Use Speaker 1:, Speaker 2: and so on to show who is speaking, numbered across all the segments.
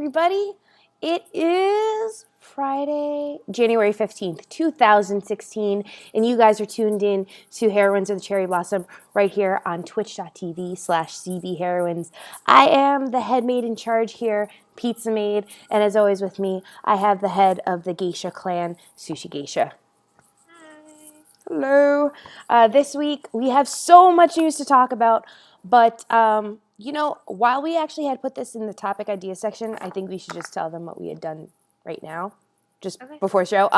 Speaker 1: everybody. It is Friday, January 15th, 2016, and you guys are tuned in to Heroines of the Cherry Blossom right here on twitch.tv/CBHeroines. I am the head maid in charge here, Pizza Maid, and as always with me, I have the head of the Geisha clan, Sushi Geisha. Hello. This week, we have so much news to talk about, but, while we actually had put this in the topic idea section, I think we should just tell them what we had done right now, before show.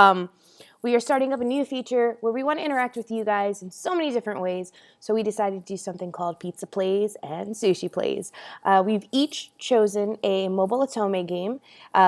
Speaker 1: We are starting up a new feature where we want to interact with you guys in so many different ways, so we decided to do something called Pizza Plays and Sushi Plays. We've each chosen a mobile Otome game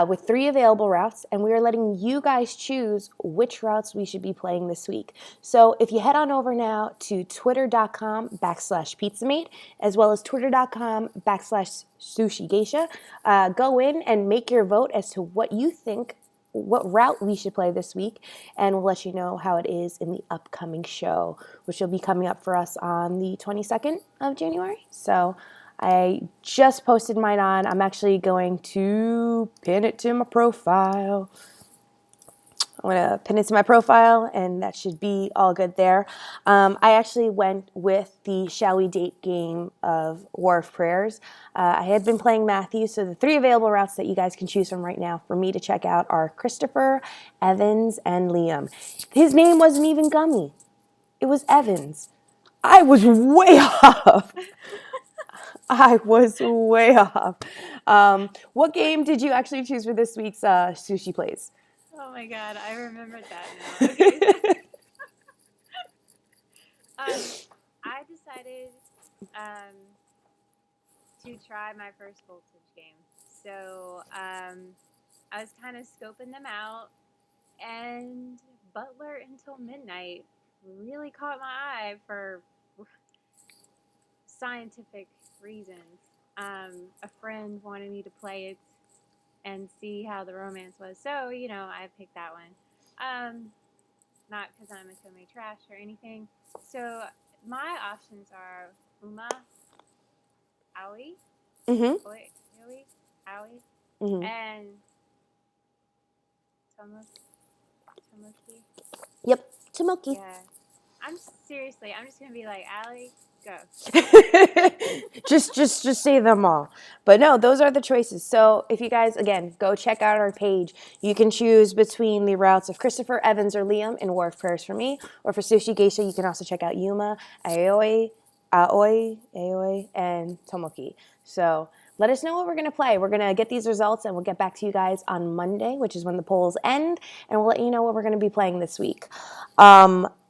Speaker 1: with 3 available routes, and we are letting you guys choose which routes we should be playing this week. So if you head on over now to twitter.com/pizzamate, as well as twitter.com/sushigeisha, go in and make your vote as to what you think, what route we should play this week, and we'll let you know how it is in the upcoming show, which will be coming up for us on the 22nd of January. So I just posted mine on. I'm actually going to pin it to my profile. I'm going to pin it to my profile, and that should be all good there. I actually went with the Shall We Date game of War of Prayers. I had been playing Matthew, so the 3 available routes that you guys can choose from right now for me to check out are Christopher, Evans, and Liam. His name wasn't even Gummy. It was Evans. I was way off. What game did you actually choose for this week's Sushi Plays?
Speaker 2: Oh my god, I remembered that now. Okay. I decided to try my first voltage game. So I was kind of scoping them out, and Butler Until Midnight really caught my eye for scientific reasons. A friend wanted me to play it and see how the romance was. So, I picked that one. Not because I'm a Otome trash or anything. So, my options are Uma, Aoi, Aoi, and Tomoki.
Speaker 1: Yep, Tomoki.
Speaker 2: Yeah. I'm just going to be like, Allie, go.
Speaker 1: just say them all. But no, those are the choices. So if you guys, again, go check out our page, you can choose between the routes of Christopher, Evans, or Liam in War of Prayers for me, or for Sushi Geisha, you can also check out Yuma, Aoi, and Tomoki. So let us know what we're going to play. We're going to get these results, and we'll get back to you guys on Monday, which is when the polls end, and we'll let you know what we're going to be playing this week.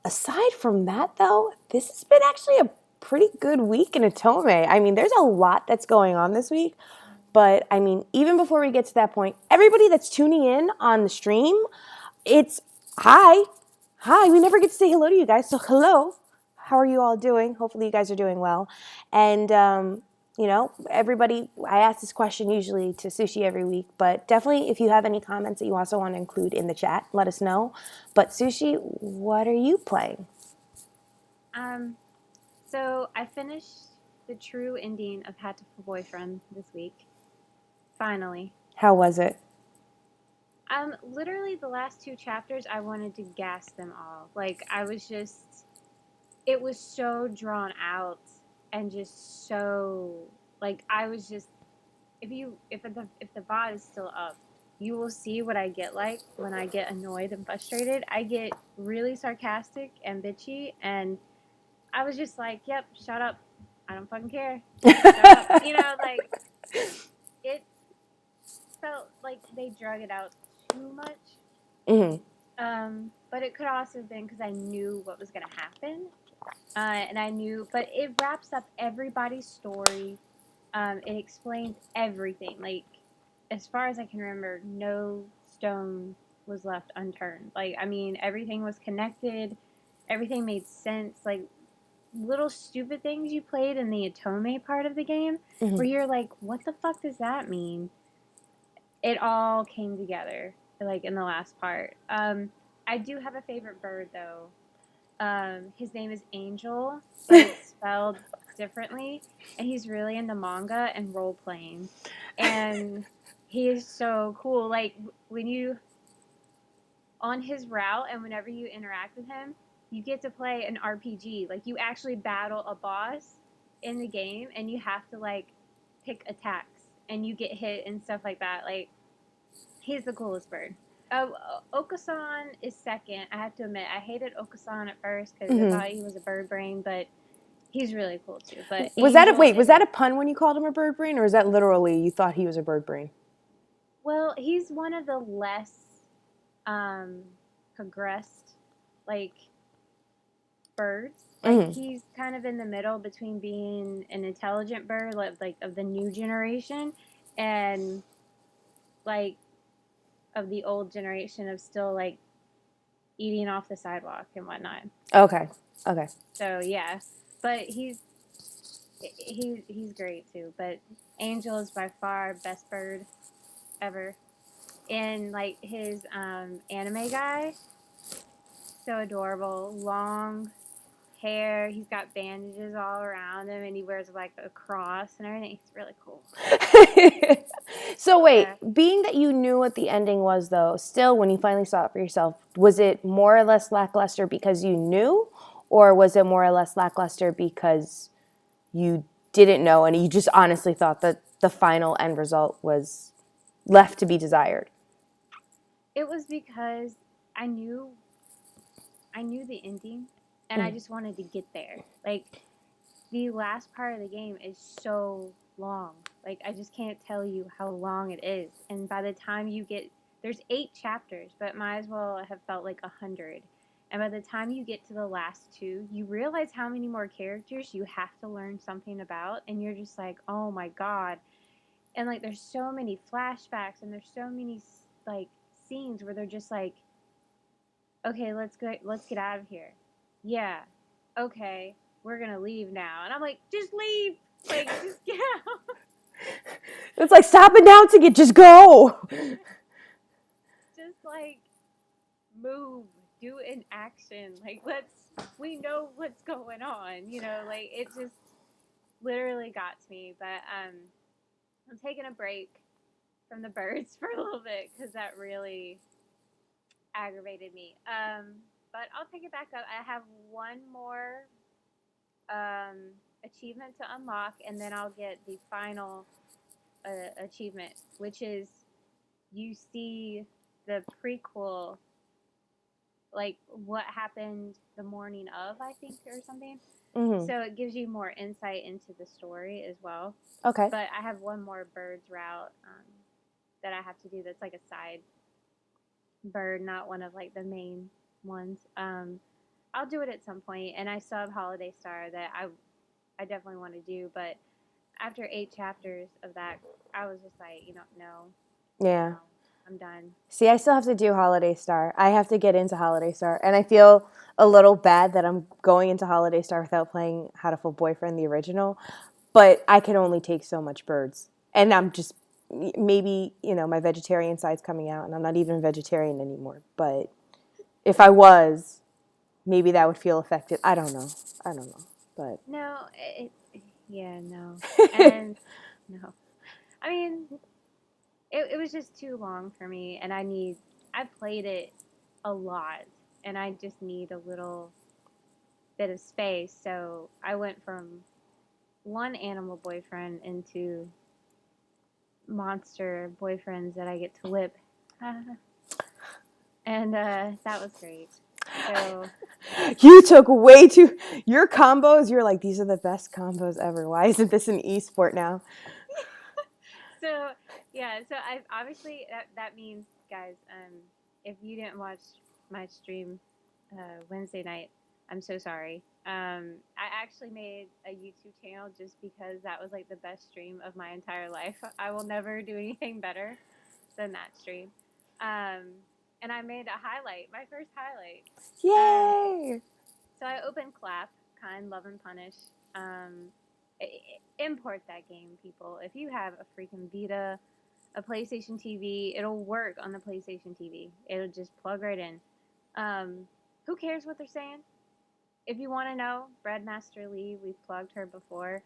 Speaker 1: Aside from that, though, this has been actually a pretty good week in Otome. I mean, there's a lot that's going on this week, but I mean, even before we get to that point, everybody that's tuning in on the stream, it's hi, we never get to say hello to you guys, so hello, how are you all doing? Hopefully you guys are doing well, and everybody, I ask this question usually to Sushi every week, but definitely if you have any comments that you also want to include in the chat, let us know. But Sushi, what are you playing?
Speaker 2: So I finished the true ending of Hatoful Boyfriend this week. Finally.
Speaker 1: How was it?
Speaker 2: Literally the last 2 chapters, I wanted to gas them all. Like, it was so drawn out and just so, like, I was just, if the VOD is still up, you will see what I get like when I get annoyed and frustrated. I get really sarcastic and bitchy, and I was just like, yep, shut up. I don't fucking care. Shut up. It felt like they drug it out too much. But it could also have been because I knew what was going to happen. And I knew, but it wraps up everybody's story. It explains everything. Like, as far as I can remember, no stone was left unturned. Like, I mean, everything was connected. Everything made sense. Like, little stupid things you played in the Otome part of the game where you're like, what the fuck does that mean? It all came together, like, in the last part. I do have a favorite bird, though. His name is Angel, but it's spelled differently, and he's really into manga and role-playing. And He is so cool. Like when you on his route and whenever you interact with him, you get to play an RPG. Like you actually battle a boss in the game and you have to like pick attacks and you get hit and stuff like that. Like he's the coolest bird. Okasan is second. I have to admit, I hated Okasan at first because I thought he was a bird brain, but he's really cool too. But
Speaker 1: Was that a pun when you called him a bird brain, or is that literally you thought he was a bird brain?
Speaker 2: Well, he's one of the less progressed like birds. Like he's kind of in the middle between being an intelligent bird, like of the new generation, and like of the old generation of still like eating off the sidewalk and whatnot.
Speaker 1: Okay.
Speaker 2: So yeah, but he's great too. But Angel is by far best bird ever. And like his anime guy, so adorable, long hair. He's got bandages all around him, and he wears like a cross and everything. He's really cool.
Speaker 1: So wait, being that you knew what the ending was, though, still when you finally saw it for yourself, was it more or less lackluster because you knew, or was it more or less lackluster because you didn't know and you just honestly thought that the final end result was left to be desired?
Speaker 2: It was because I knew the ending, and I just wanted to get there. Like the last part of the game is so long. Like I just can't tell you how long it is. And by the time you get there's 8 chapters, but might as well have felt like 100. And by the time you get to the last 2, you realize how many more characters you have to learn something about, and you're just like, "Oh my god." And like there's so many flashbacks and there's so many like scenes where they're just like, "Okay, let's get out of here." Yeah. Okay, we're going to leave now. And I'm like, "Just leave." Like, just get out.
Speaker 1: It's like, stop announcing it, just go.
Speaker 2: Just like move, do an action. Like we know what's going on, like it just literally got to me. But I'm taking a break from the birds for a little bit because that really aggravated me. But I'll pick it back up. I have one more achievement to unlock, and then I'll get the final achievement, which is you see the prequel, like what happened the morning of, I think, or something. So it gives you more insight into the story as well.
Speaker 1: Okay.
Speaker 2: But I have one more bird's route that I have to do that's like a side bird, not one of like the main ones. I'll do it at some point, and I still have Holiday Star that I definitely want to do, but after 8 chapters of that, I was just like, no.
Speaker 1: Yeah.
Speaker 2: No, I'm done.
Speaker 1: See, I still have to do Holiday Star. I have to get into Holiday Star, and I feel a little bad that I'm going into Holiday Star without playing Hatoful Boyfriend, the original, but I can only take so much birds. And I'm just, maybe, my vegetarian side's coming out, and I'm not even vegetarian anymore, but if I was, maybe that would feel affected. I don't know, but...
Speaker 2: No, no. And, no. I mean, it was just too long for me, and I played it a lot, and I just need a little bit of space, so I went from one animal boyfriend into monster boyfriends that I get to whip. And that was great. So
Speaker 1: you took way too... Your combos, you're like, these are the best combos ever. Why isn't this an esport now?
Speaker 2: So I obviously that means, guys, if you didn't watch my stream Wednesday night, I'm so sorry. I actually made a YouTube channel just because that was like the best stream of my entire life. I will never do anything better than that stream. And I made a highlight, my first highlight.
Speaker 1: Yay!
Speaker 2: So I opened Clap, Kind, Love, and Punish. Import that game, people. If you have a freaking Vita, a PlayStation TV, it'll work on the PlayStation TV. It'll just plug right in. Who cares what they're saying? If you want to know, Breadmaster Lee, we've plugged her before.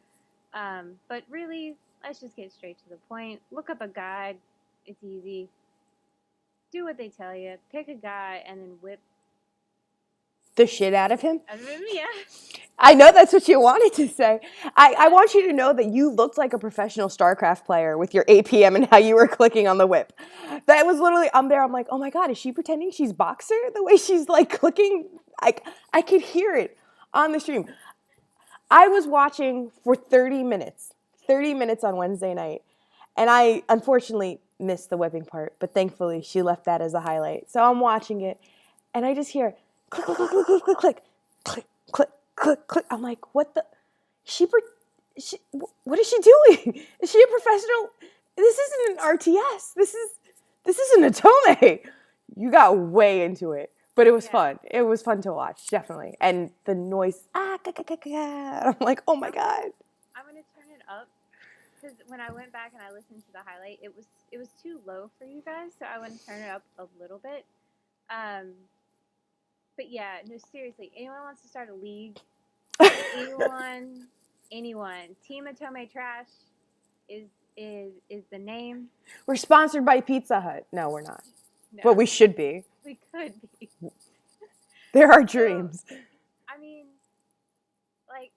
Speaker 2: But really, let's just get straight to the point. Look up a guide. It's easy. Do what they tell you. Pick a guy and then whip
Speaker 1: the shit out of him.
Speaker 2: Yeah.
Speaker 1: I know that's what you wanted to say. I want you to know that you looked like a professional StarCraft player with your APM and how you were clicking on the whip. That was literally, I'm there, I'm like, oh my God, is she pretending she's Boxer? The way she's like clicking, I could hear it on the stream. I was watching for 30 minutes on Wednesday night. And I unfortunately missed the whipping part, but thankfully she left that as a highlight. So I'm watching it and I just hear click, click, click, click, click, click, click, click, click, click, click. I'm like, what the? What is she doing? Is she a professional? This isn't an RTS. This is an Otome. You got way into it, but it was fun. It was fun to watch, definitely. And the noise, I'm like, oh my God.
Speaker 2: I'm gonna turn it up because when I went back and I listened to the highlight, it was too low for you guys, so I want to turn it up a little bit. But yeah, no, seriously, anyone wants to start a league? anyone. Team Otome Trash is the name.
Speaker 1: We're sponsored by Pizza Hut. No, we're not.
Speaker 2: No.
Speaker 1: But we should be.
Speaker 2: We could be.
Speaker 1: They're our dreams.
Speaker 2: So, I mean, like,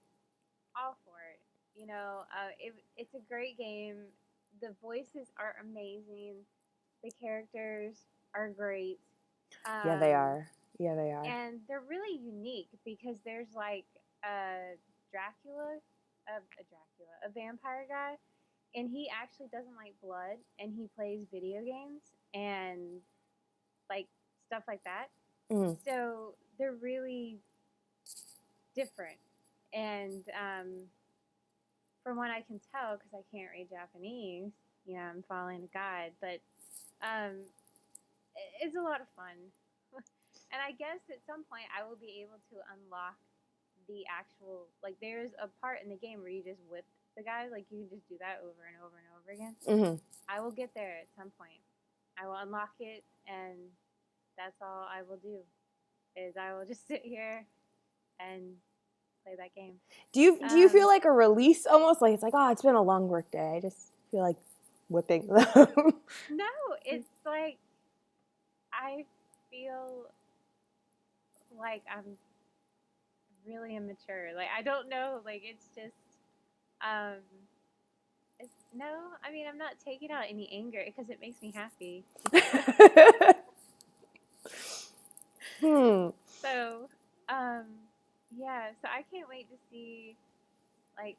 Speaker 2: all for it. You know, it's a great game. The voices are amazing. The characters are great.
Speaker 1: Yeah, they are. Yeah, they are.
Speaker 2: And they're really unique because there's like a vampire guy, and he actually doesn't like blood, and he plays video games and like stuff like that.
Speaker 1: Mm.
Speaker 2: So they're really different. And from what I can tell, because I can't read Japanese, you know, I'm following a guide, but it's a lot of fun. And I guess at some point I will be able to unlock the actual, like, there's a part in the game where you just whip the guy, like you can just do that over and over and over again.
Speaker 1: Mm-hmm.
Speaker 2: I will get there at some point. I will unlock it, and that's all I will do. Is I will just sit here and play that game.
Speaker 1: Do you feel like a release almost? Like it's like, oh, it's been a long work day. I just feel like whipping them.
Speaker 2: No, it's like I feel like I'm really immature. Like I don't know. Like it's just I mean, I'm not taking out any anger because it makes me happy. So, yeah, so I can't wait to see, like,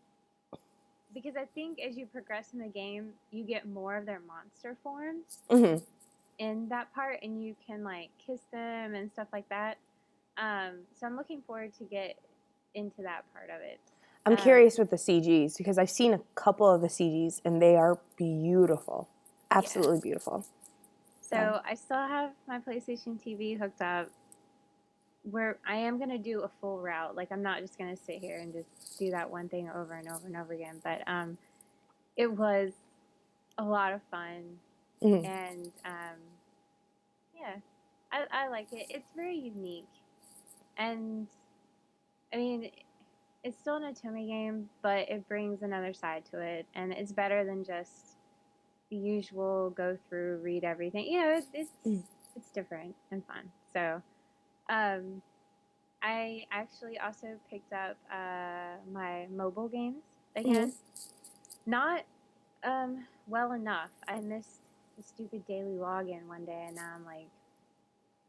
Speaker 2: because I think as you progress in the game, you get more of their monster forms in that part, and you can, like, kiss them and stuff like that. So I'm looking forward to get into that part of it.
Speaker 1: I'm curious with the CGs because I've seen a couple of the CGs and they are beautiful. Absolutely beautiful.
Speaker 2: So I still have my PlayStation TV hooked up where I am going to do a full route. Like, I'm not just going to sit here and just do that one thing over and over and over again. But it was a lot of fun. And, yeah, I like it. It's very unique. And, I mean, it's still an Otome game, but it brings another side to it. And it's better than just the usual go through, read everything. You know, it's different and fun. So, I actually also picked up my mobile games again. Not well enough. I missed the stupid daily login one day, and now I'm like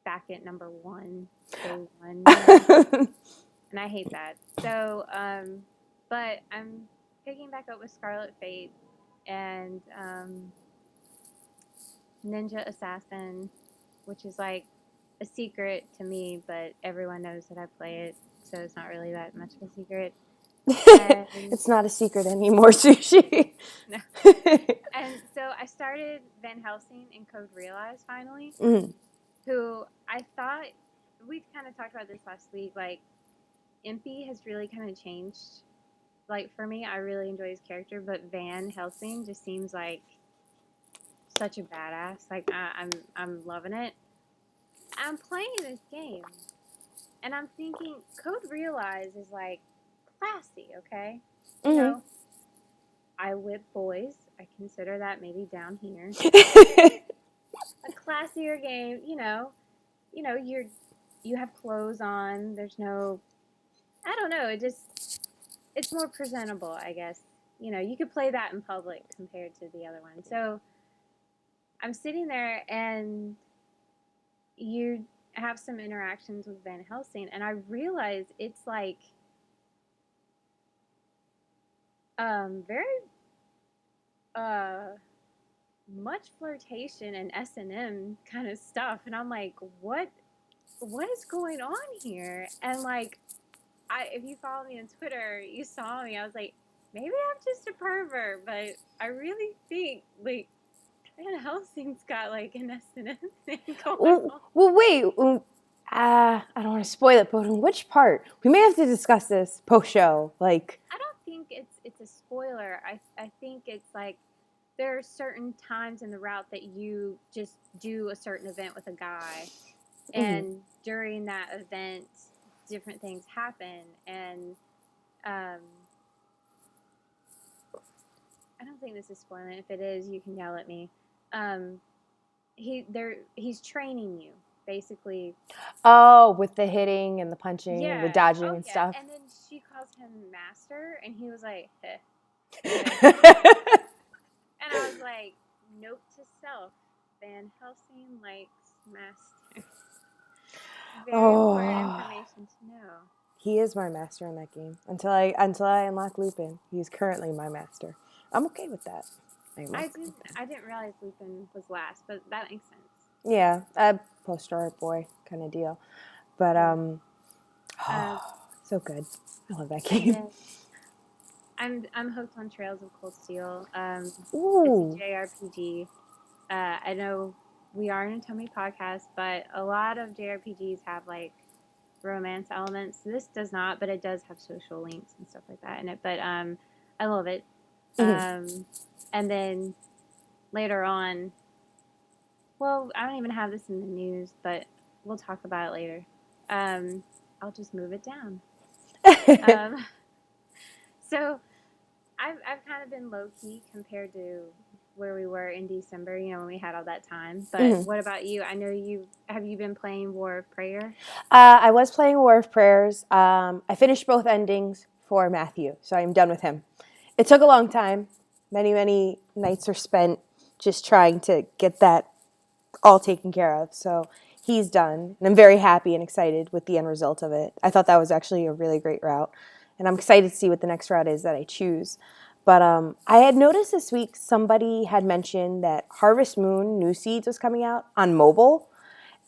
Speaker 2: back at number 1, day 1. And I hate that. So, but I'm picking back up with Scarlet Fate and Ninja Assassin, which is like a secret to me, but everyone knows that I play it, so it's not really that much of a secret.
Speaker 1: It's not a secret anymore, Sushi.
Speaker 2: No. And so I started Van Helsing in Code Realize finally, who I thought, we kind of talked about this last week, like, Impy has really kind of changed. Like, for me, I really enjoy his character, but Van Helsing just seems like such a badass. Like, I'm loving it. I'm playing this game, and I'm thinking, Code Realize is, like, classy, okay? You know, I whip boys. I consider that maybe down here. A classier game, you have clothes on. There's no, I don't know. It's more presentable, I guess. You could play that in public compared to the other one. So I'm sitting there, and you have some interactions with Van Helsing, and I realize it's like very uh much flirtation and S&M kind of stuff, and I'm like, what is going on here? And like, if you follow me on Twitter, you saw me. I was like, maybe I'm just a pervert, but I really think like Van Helsing's got like an S&M thing going on.
Speaker 1: Well, wait. I don't want to spoil it, but in which part? We may have to discuss this post-show. Like,
Speaker 2: I don't think it's a spoiler. I think it's like there are certain times in the route that you just do a certain event with a guy, and during that event, different things happen, and I don't think this is spoiling. If it is, you can yell at me. He's training you basically.
Speaker 1: oh, with the hitting and the punching,
Speaker 2: Yeah.
Speaker 1: the dodging and stuff.
Speaker 2: And then she calls him master, and he was like, eh. And I was like, note to self, Van Helsing likes master. Very important information to know.
Speaker 1: He is my master in that game. Until I unlock Lupin, he's currently my master. I'm okay with that.
Speaker 2: I didn't realize Lupin was last, but that makes sense.
Speaker 1: Yeah, poster art boy kind of deal. But so good. I love that game.
Speaker 2: I'm hooked on Trails of Cold Steel.
Speaker 1: Ooh.
Speaker 2: It's a JRPG. I know we are an Otome podcast, but a lot of JRPGs have like romance elements. This does not, but it does have social links and stuff like that in it. But I love it. And then later on, well, I don't even have this in the news, but we'll talk about it later. I'll just move it down. So I've kind of been low key compared to where we were in December, when we had all that time. But what about you? I know have you been playing War of Prayer?
Speaker 1: I was playing War of Prayers. I finished both endings for Matthew, so I'm done with him. It took a long time. Many nights are spent just trying to get that all taken care of. So he's done, and I'm very happy and excited with the end result of it. I thought that was actually a really great route, and I'm excited to see what the next route is that I choose. But I had noticed this week somebody had mentioned that Harvest Moon New Seeds was coming out on mobile,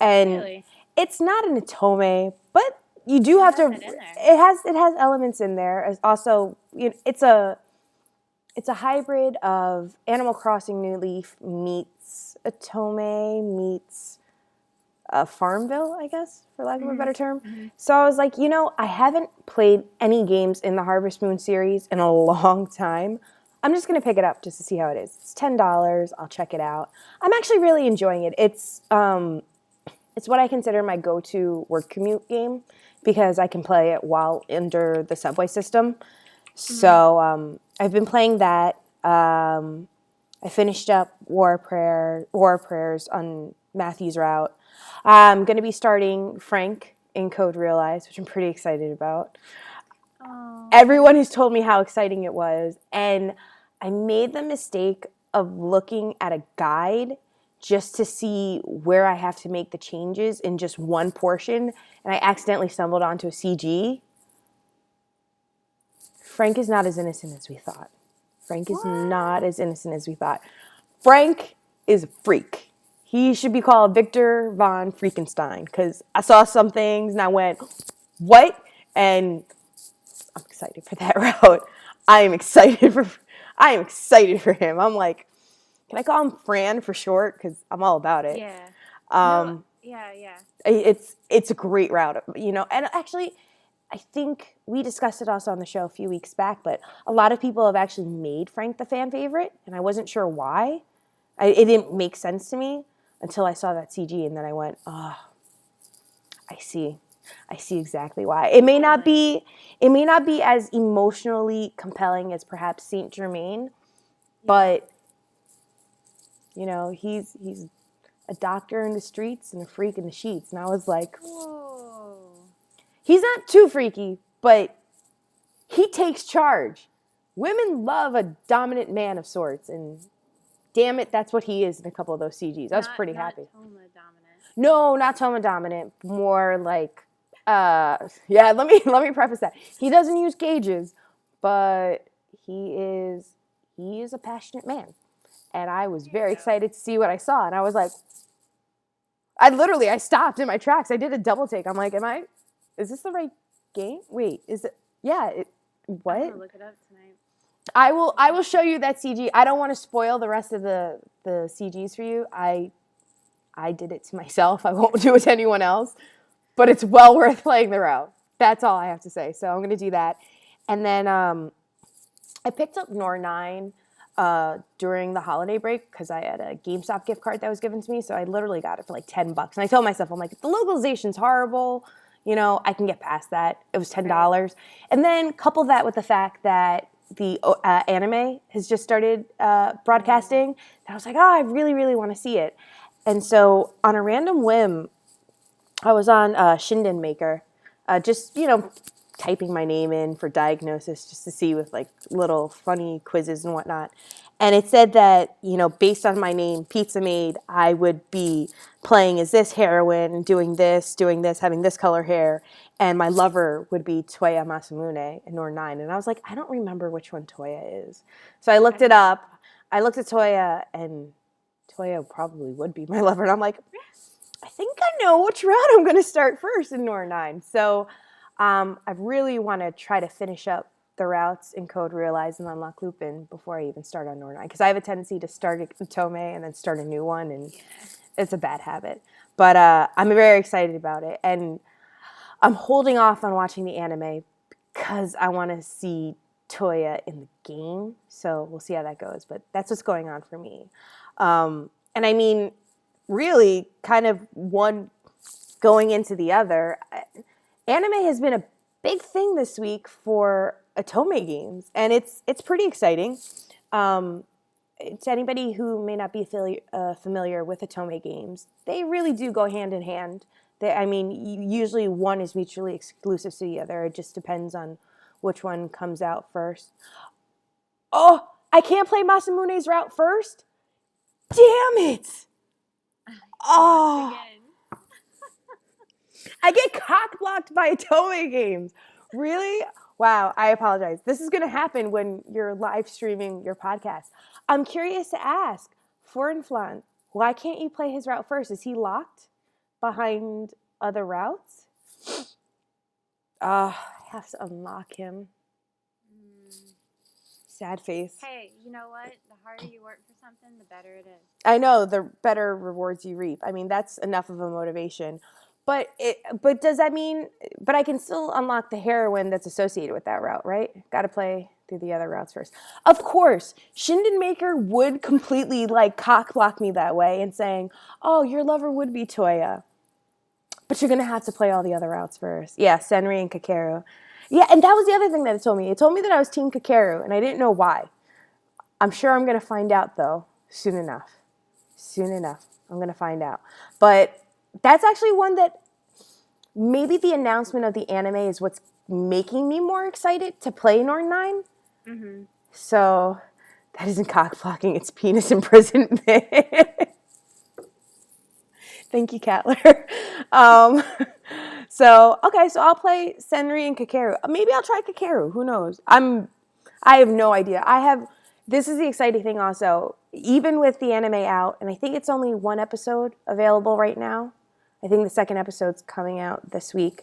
Speaker 1: and
Speaker 2: Really?
Speaker 1: It's not an Otome, but you do have to. It has elements in there. It's also, it's a hybrid of Animal Crossing New Leaf meets Otome meets Farmville, I guess, for lack of a better term. So I was like, I haven't played any games in the Harvest Moon series in a long time. I'm just going to pick it up just to see how it is. It's $10. I'll check it out. I'm actually really enjoying it. It's what I consider my go-to work commute game because I can play it while under the subway system. So I've been playing that. I finished up War of Prayers on Matthew's route. I'm going to be starting Frank in Code Realize, which I'm pretty excited about.
Speaker 2: Aww.
Speaker 1: Everyone has told me how exciting it was, and I made the mistake of looking at a guide just to see where I have to make the changes in just one portion, and I accidentally stumbled onto a CG. Frank is not as innocent as we thought. Frank is not as innocent as we thought. Frank is a freak. He should be called Victor von Freakenstein because I saw some things and I went, what? And I'm excited for that route. I am excited for him. I'm like, can I call him Fran for short? Because I'm all about it.
Speaker 2: Yeah. Yeah.
Speaker 1: It's a great route, and actually, I think we discussed it also on the show a few weeks back, but a lot of people have actually made Frank the fan favorite, and I wasn't sure why. It didn't make sense to me until I saw that CG, and then I went, oh, I see exactly why. It may not be as emotionally compelling as perhaps Saint Germain, but You know, he's a doctor in the streets and a freak in the sheets. And I was like,
Speaker 2: Whoa.
Speaker 1: He's not too freaky, but he takes charge. Women love a dominant man of sorts, and damn it, that's what he is in a couple of those CGs. I was pretty happy.
Speaker 2: Not Toma dominant.
Speaker 1: No, not Toma dominant. More like, yeah. Let me preface that he doesn't use gauges, but he is a passionate man, and I was very excited to see what I saw, and I was like, I stopped in my tracks. I did a double take. I'm like, is this the right game? Wait, is it? Yeah. What?
Speaker 2: I'm gonna look it up tonight.
Speaker 1: I will show you that CG. I don't want to spoil the rest of the CGs for you. I did it to myself. I won't do it to anyone else. But it's well worth playing the route. That's all I have to say. So I'm going to do that. And then I picked up Nor 9 during the holiday break because I had a GameStop gift card that was given to me. So I literally got it for like $10. And I told myself, I'm like, if the localization's horrible, you know, I can get past that. It was $10. And then couple that with the fact that the anime has just started broadcasting. And I was like, I really, really want to see it. And so on a random whim, I was on Shinden Maker, just, you know, typing my name in for diagnosis just to see with like little funny quizzes and whatnot. And it said that, you know, based on my name, Pizza Maid, I would be playing as this heroine, doing this, having this color hair. And my lover would be Toya Masamune in Nor 9. And I was like, I don't remember which one Toya is. So I looked it up. I looked at Toya, and Toya probably would be my lover. And I'm like, I think I know which route I'm going to start first in Nor 9. So I really want to try to finish up the routes in Code Realize and Unlock Lupin before I even start on Nor 9. Because I have a tendency to start at Otome and then start a new one. And it's a bad habit. But I'm very excited about it. And I'm holding off on watching the anime because I want to see Toya in the game. So we'll see how that goes. But that's what's going on for me. And I mean, really kind of one going into the other. Anime has been a big thing this week for Otome games, and it's pretty exciting. To anybody who may not be familiar with Otome games, they really do go hand in hand. Usually one is mutually exclusive to the other. It just depends on which one comes out first. Oh, I can't play Masamune's route first? Damn it! Oh, I get cock-blocked by Otome games. Really? Wow, I apologize. This is going to happen when you're live streaming your podcast. I'm curious to ask, Flan, why can't you play his route first? Is he locked behind other routes? I have to unlock him. Sad face.
Speaker 2: Hey, you know what? The harder you work for something, the better it is.
Speaker 1: I know, the better rewards you reap. I mean, that's enough of a motivation. But does that mean, but I can still unlock the heroine that's associated with that route, right? Got to play through the other routes first. Of course, Shinden Maker would completely like cock block me that way and saying, oh, your lover would be Toya. But you're going to have to play all the other routes first. Yeah, Senri and Kakeru. Yeah, and that was the other thing that it told me. It told me that I was Team Kakeru, and I didn't know why. I'm sure I'm going to find out, though, soon enough. Soon enough. I'm going to find out. But that's actually one that maybe the announcement of the anime is what's making me more excited to play Nor 9. Mm-hmm. So that isn't cock blocking, it's penis imprisonment. Thank you, Catler. So I'll play Senri and Kakeru. Maybe I'll try Kakeru. Who knows? I have no idea. This is the exciting thing also. Even with the anime out, and I think it's only one episode available right now. I think the second episode's coming out this week.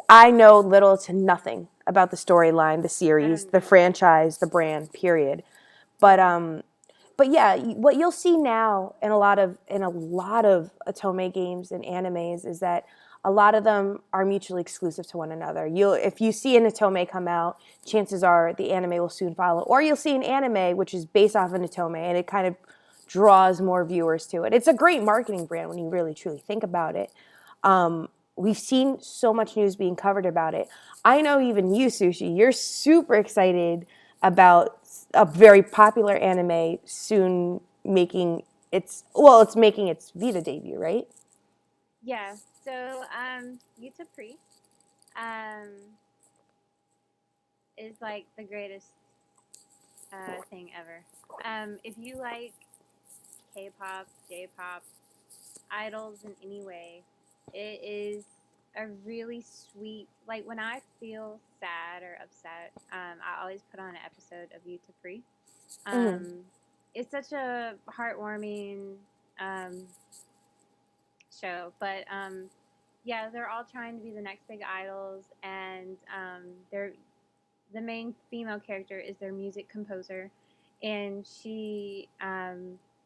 Speaker 1: I know little to nothing about the storyline, the series, the franchise, the brand, period. But yeah, what you'll see now in a lot of Otome games and animes is that a lot of them are mutually exclusive to one another. If you see an Otome come out, chances are the anime will soon follow. Or you'll see an anime which is based off an Otome, and it kind of draws more viewers to it. It's a great marketing brand when you really, truly think about it. We've seen so much news being covered about it. I know even you, Sushi, you're super excited about a very popular anime soon making it's making its Vita debut, right?
Speaker 2: Yeah. So, Utapri, is like the greatest thing ever. If you like K-pop, J-pop, idols in any way, it is a really sweet. Like when I feel sad or upset, I always put on an episode of Utapri. It's such a heartwarming um, show, but yeah, they're all trying to be the next big idols, and they're the main female character is their music composer, and she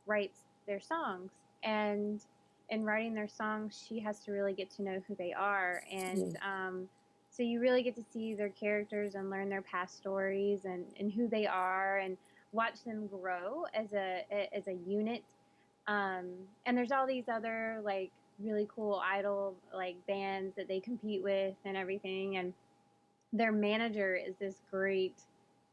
Speaker 2: writes their songs. And in writing their songs, she has to really get to know who they are, and so you really get to see their characters and learn their past stories and who they are, and watch them grow as a unit. And there's all these other like really cool idol like bands that they compete with and everything, and their manager is this great,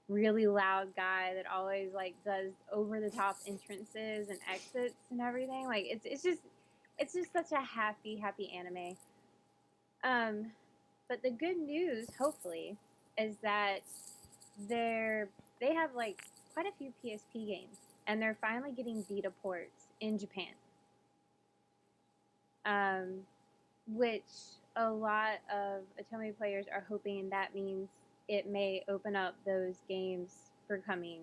Speaker 2: really loud guy that always like does over the top entrances and exits and everything. Like it's just such a happy anime. Um, but the good news, hopefully, is that they have like quite a few PSP games, and they're finally getting Vita ports in Japan. Um, which a lot of Otome players are hoping that means it may open up those games for coming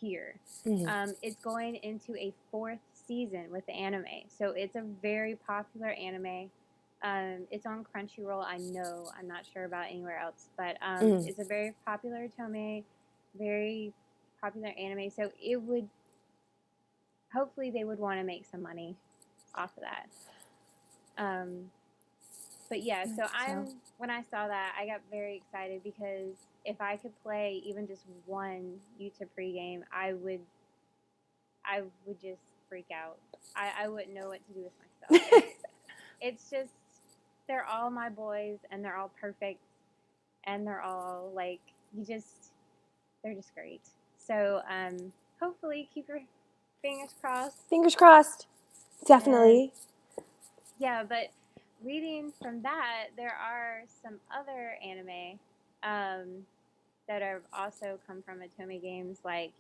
Speaker 2: here. It's going into a 4th season with the anime, so it's a very popular anime. It's on Crunchyroll, I know. I'm not sure about anywhere else, but it's a very popular Otome, very popular anime. So it would, hopefully, they would want to make some money off of that. But yeah, so when I saw that, I got very excited because if I could play even just one Yuta pregame, I would just freak out. I wouldn't know what to do with myself. It's just, they're all my boys, and they're all perfect, and they're all like, they're just great. So hopefully keep your fingers crossed.
Speaker 1: Fingers crossed. Definitely.
Speaker 2: Yeah, but leading from that, there are some other anime that have also come from Otome games, like,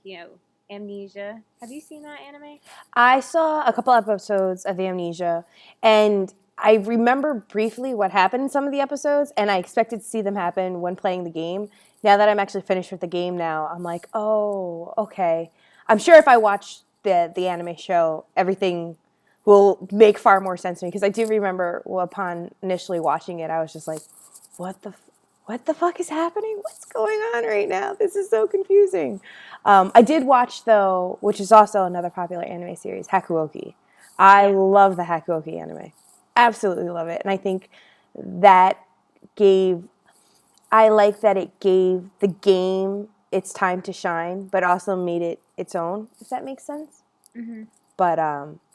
Speaker 2: Amnesia. Have you seen that anime?
Speaker 1: I saw a couple episodes of Amnesia, and I remember briefly what happened in some of the episodes, and I expected to see them happen when playing the game. Now that I'm actually finished with the game now, I'm like, oh, okay. I'm sure if I watch the anime show, everything will make far more sense to me, because I do remember upon initially watching it, I was just like, what the fuck is happening? What's going on right now? This is so confusing. I did watch, though, which is also another popular anime series, Hakuoki. I love the Hakuoki anime. Absolutely love it. And I think that I like that it gave the game its time to shine, but also made it its own, if that makes sense.
Speaker 2: Mm-hmm.
Speaker 1: But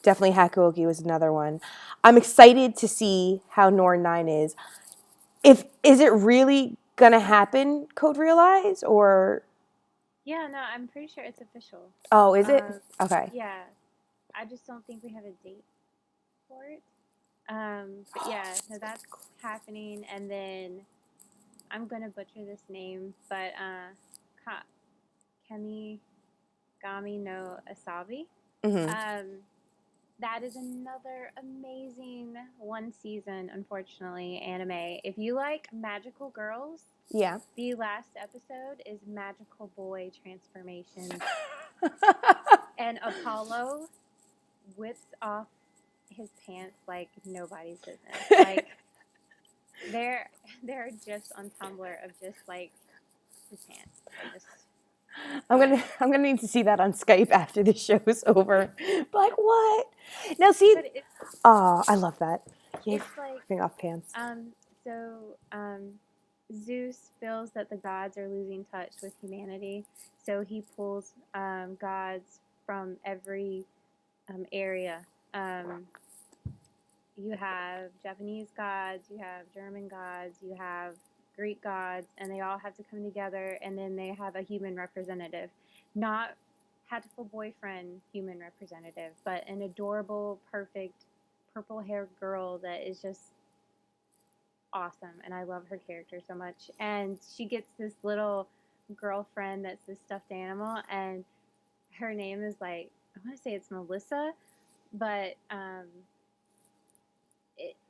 Speaker 1: definitely Hakuoki was another one. I'm excited to see how Nor 9 is. Is it really gonna happen, Code Realize, or?
Speaker 2: Yeah, no, I'm pretty sure it's official.
Speaker 1: Oh, is it? Okay.
Speaker 2: Yeah, I just don't think we have a date for it. But yeah, so that's happening, and then I'm gonna butcher this name, but Kamigami no Asabi. That is another amazing one season, unfortunately, anime. If you like magical girls, the last episode is magical boy transformation. And Apollo whips off his pants like nobody's business. Like they're just on Tumblr of just like his pants.
Speaker 1: I'm gonna need to see that on Skype after the show is over. Like, what? Now see, I love that. Yeah,
Speaker 2: it's like
Speaker 1: ripping off pants.
Speaker 2: Zeus feels that the gods are losing touch with humanity, so he pulls gods from every area. You have Japanese gods, you have German gods, you have Greek gods, and they all have to come together, and then they have a human representative. Not hatful boyfriend human representative, but an adorable, perfect, purple-haired girl that is just awesome, and I love her character so much. And she gets this little girlfriend that's this stuffed animal, and her name is like, I want to say it's Melissa, but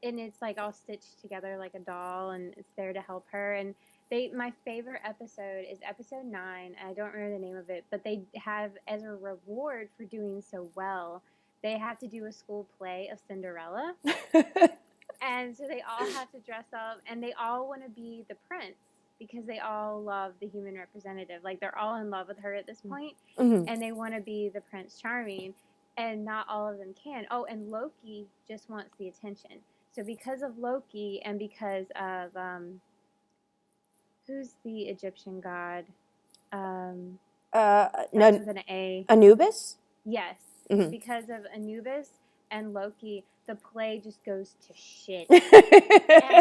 Speaker 2: and it's like all stitched together like a doll, and it's there to help her. And my favorite episode is episode 9. I don't remember the name of it, but they have, as a reward for doing so well, they have to do a school play of Cinderella. And so they all have to dress up, and they all want to be the prince because they all love the human representative. Like, they're all in love with her at this point, and they want to be the Prince Charming, and not all of them can. Oh, and Loki just wants the attention. So because of Loki and because of who's the Egyptian god?
Speaker 1: No,
Speaker 2: with an A.
Speaker 1: Anubis?
Speaker 2: Yes.
Speaker 1: Mm-hmm.
Speaker 2: Because of Anubis and Loki, the play just goes to shit. And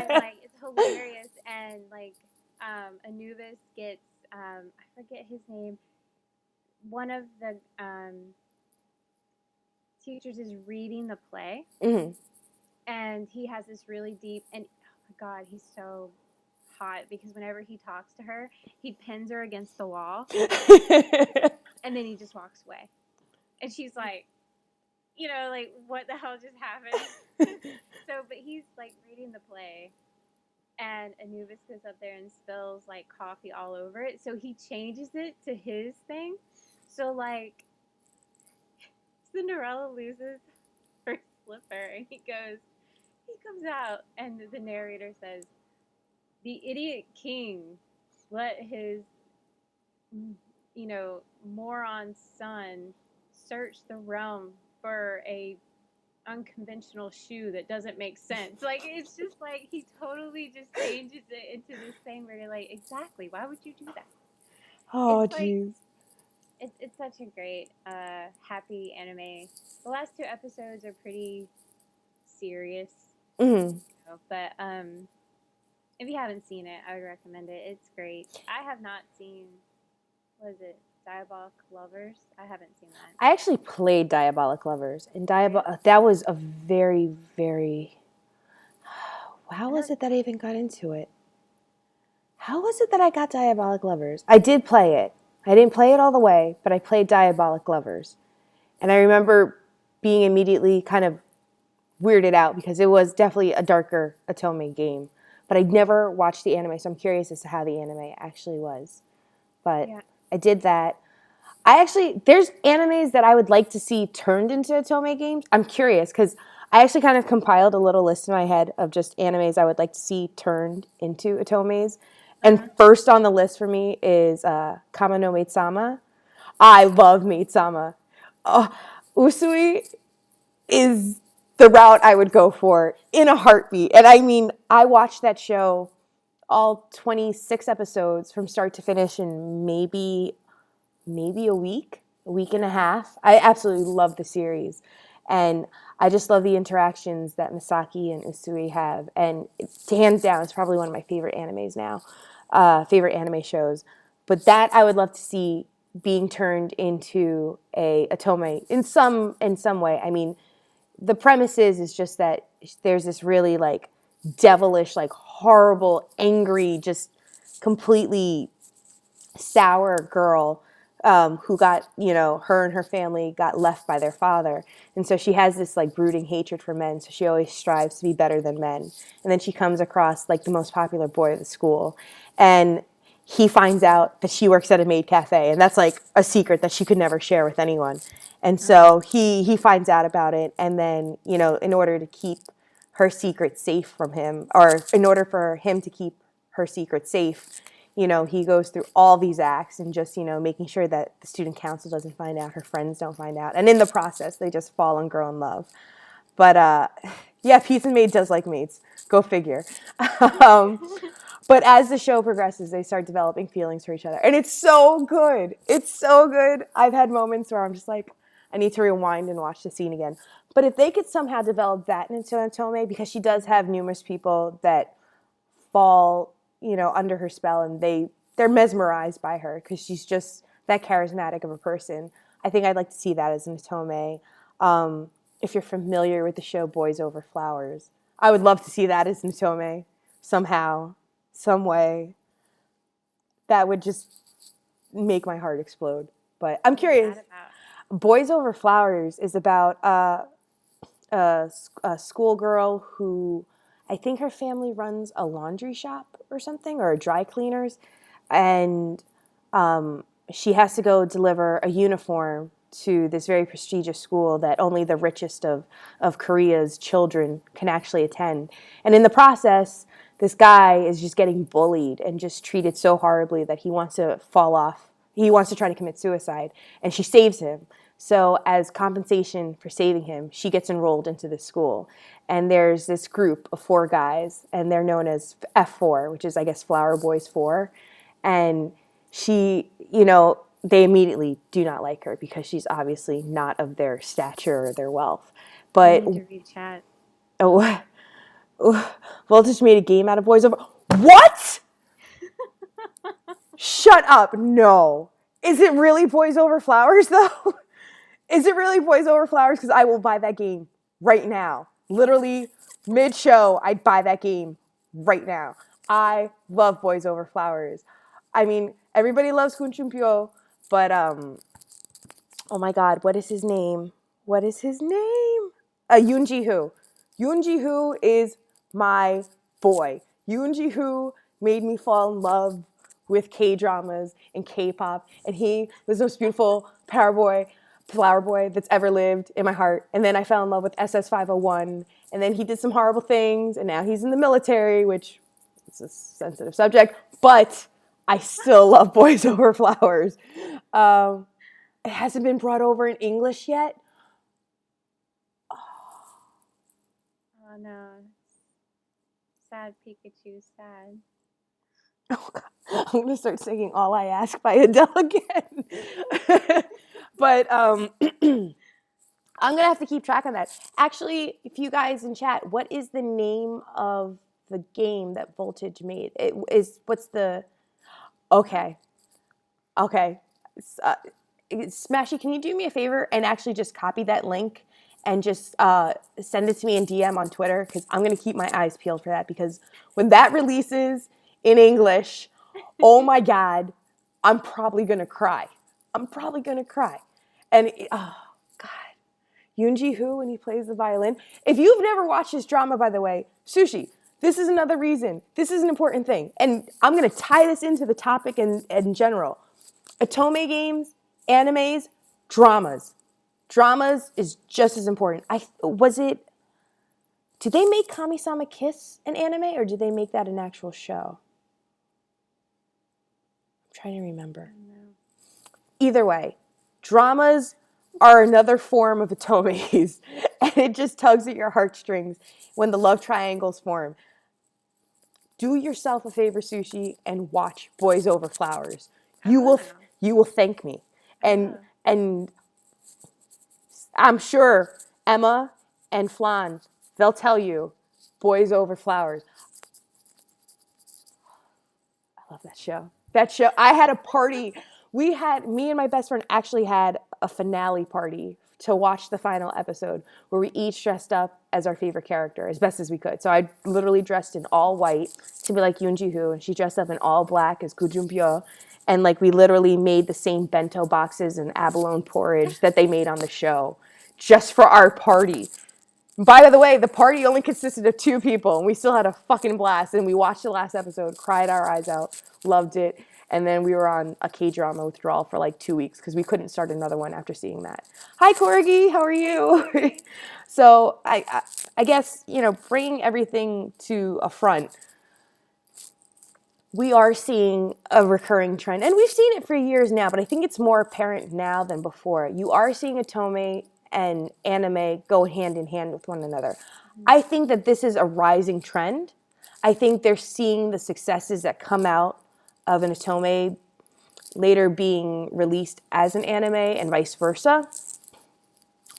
Speaker 2: like, it's hilarious. And like, Anubis gets I forget his name. One of the teachers is reading the play, and he has this really deep, and oh my god, he's so hot because whenever he talks to her, he pins her against the wall, and then he just walks away, and she's like, like, what the hell just happened? So, but he's like reading the play, and Anubis goes up there and spills like coffee all over it, so he changes it to his thing. So like, Cinderella loses her slipper, and he comes out, and the narrator says, the idiot king let his, moron son search the realm for a unconventional shoe that doesn't make sense. Like, it's just like, he totally just changes it into this thing where you're like, exactly, why would you do that?
Speaker 1: Oh, jeez.
Speaker 2: Like, it's such a great, happy anime. The last 2 episodes are pretty serious. But if you haven't seen it, I would recommend it. It's great. I have not seen, what is it, Diabolic Lovers? I haven't seen that.
Speaker 1: I actually played Diabolic Lovers, and that was a very, very... How was it that I even got into it? How was it that I got Diabolic Lovers? I did play it. I didn't play it all the way, but I played Diabolic Lovers. And I remember being immediately kind of weirded out because it was definitely a darker Otome game. But I'd never watched the anime, so I'm curious as to how the anime actually was. But yeah. I did that. There's animes that I would like to see turned into Otome games. I'm curious because I actually kind of compiled a little list in my head of just animes I would like to see turned into Otomes. And first on the list for me is Kama no Maid-sama. I love Maid-sama. Usui is the route I would go for in a heartbeat. And I mean, I watched that show, all 26 episodes from start to finish in maybe a week and a half. I absolutely love the series. And I just love the interactions that Misaki and Usui have. And hands down, it's probably one of my favorite animes now, favorite anime shows. But that I would love to see being turned into a Otome in some way. I mean, the premise is just that there's this really like devilish, like horrible, angry, just completely sour girl who got, her and her family got left by their father. And so she has this like brooding hatred for men. So she always strives to be better than men. And then she comes across like the most popular boy of the school. And he finds out that she works at a maid cafe. And that's like a secret that she could never share with anyone. And so he finds out about it. And then, in order to keep her secret safe from him, or in order for him to keep her secret safe, he goes through all these acts and just, making sure that the student council doesn't find out, her friends don't find out. And in the process, they just fall and grow in love. But, yeah, Peace and Maid does like maids. Go figure. But as the show progresses, they start developing feelings for each other. And it's so good. It's so good. I've had moments where I'm just like, I need to rewind and watch the scene again. But if they could somehow develop that into Otome, because she does have numerous people that fall, under her spell, and they're mesmerized by her because she's just that charismatic of a person. I think I'd like to see that as an Otome. If you're familiar with the show Boys Over Flowers, I would love to see that as an Otome somehow, some way. That would just make my heart explode. But I'm curious. Boys Over Flowers is about a schoolgirl who, I think her family runs a laundry shop or something, or a dry cleaners, and she has to go deliver a uniform to this very prestigious school that only the richest of Korea's children can actually attend. And in the process, this guy is just getting bullied and just treated so horribly that he wants to fall off. He wants to try to commit suicide, and she saves him. So as compensation for saving him, she gets enrolled into this school. And there's this group of 4 guys, and they're known as F4, which is, I guess, Flower Boys 4. And she, they immediately do not like her because she's obviously not of their stature or their wealth. But
Speaker 2: I need to read chat.
Speaker 1: Oh, Voltage made a game out of Boys Over. What? Shut up. No. Is it really Boys Over Flowers, though? Is it really Boys Over Flowers? Because I will buy that game right now. Literally, mid-show, I'd buy that game right now. I love Boys Over Flowers. I mean, everybody loves Kun Chumpyo, but, oh my God, what is his name? Yoon Ji-hoo. Yoon Ji-hoo is my boy. Yoon Ji-hoo made me fall in love with K-dramas and K-pop, and he was the most beautiful flower boy that's ever lived in my heart. And then I fell in love with SS501, and then he did some horrible things, and now he's in the military, which is a sensitive subject, but I still love Boys Over Flowers. It hasn't been brought over in English yet.
Speaker 2: Oh no. Sad Pikachu, sad.
Speaker 1: Oh God. I'm going to start singing All I Ask by Adele again. But I'm going to have to keep track of that. Actually, if you guys in chat, what is the name of the game that Voltage made? Okay. Smashy, can you do me a favor and actually just copy that link and just send it to me in DM on Twitter? Because I'm going to keep my eyes peeled for that, because when that releases in English, oh my God, I'm probably going to cry. And, oh God, Yoon Ji-hoo when he plays the violin. If you've never watched this drama, by the way, Sushi, this is another reason. This is an important thing. And I'm going to tie this into the topic in general. Otome games, animes, dramas. Dramas is just as important. Did they make Kami-sama Kiss an anime, or did they make that an actual show? I'm trying to remember. Either way, dramas are another form of Otomes, and it just tugs at your heartstrings when the love triangles form. Do yourself a favor, Sushi, and watch Boys Over Flowers. You will thank me. And I'm sure Emma and Flan, they'll tell you Boys Over Flowers. I love that show. I had a party. Me and my best friend actually had a finale party to watch the final episode where we each dressed up as our favorite character as best as we could. So I literally dressed in all white to be like Yoon Ji-hoo, and she dressed up in all black as Koo Jun-pyo. And we literally made the same bento boxes and abalone porridge that they made on the show just for our party. By the way, the party only consisted of 2 people, and we still had a fucking blast. And we watched the last episode, cried our eyes out, loved it. And then we were on a K-drama withdrawal for 2 weeks because we couldn't start another one after seeing that. Hi, Corgi. How are you? So I guess, bringing everything to a front, we are seeing a recurring trend. And we've seen it for years now, but I think it's more apparent now than before. You are seeing Otome and anime go hand in hand with one another. I think that this is a rising trend. I think they're seeing the successes that come out of an Otome later being released as an anime and vice versa.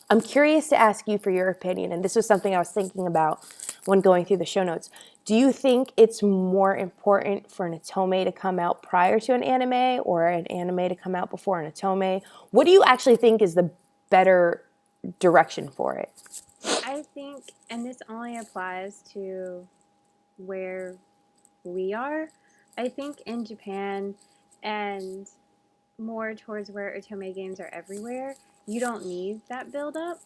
Speaker 1: I'm curious to ask you for your opinion, and this was something I was thinking about when going through the show notes. Do you think it's more important for an Otome to come out prior to an anime or an anime to come out before an Otome? What do you actually think is the better direction for it?
Speaker 2: I think, and this only applies to where we are, I think in Japan and more towards where Otome games are everywhere, you don't need that build up.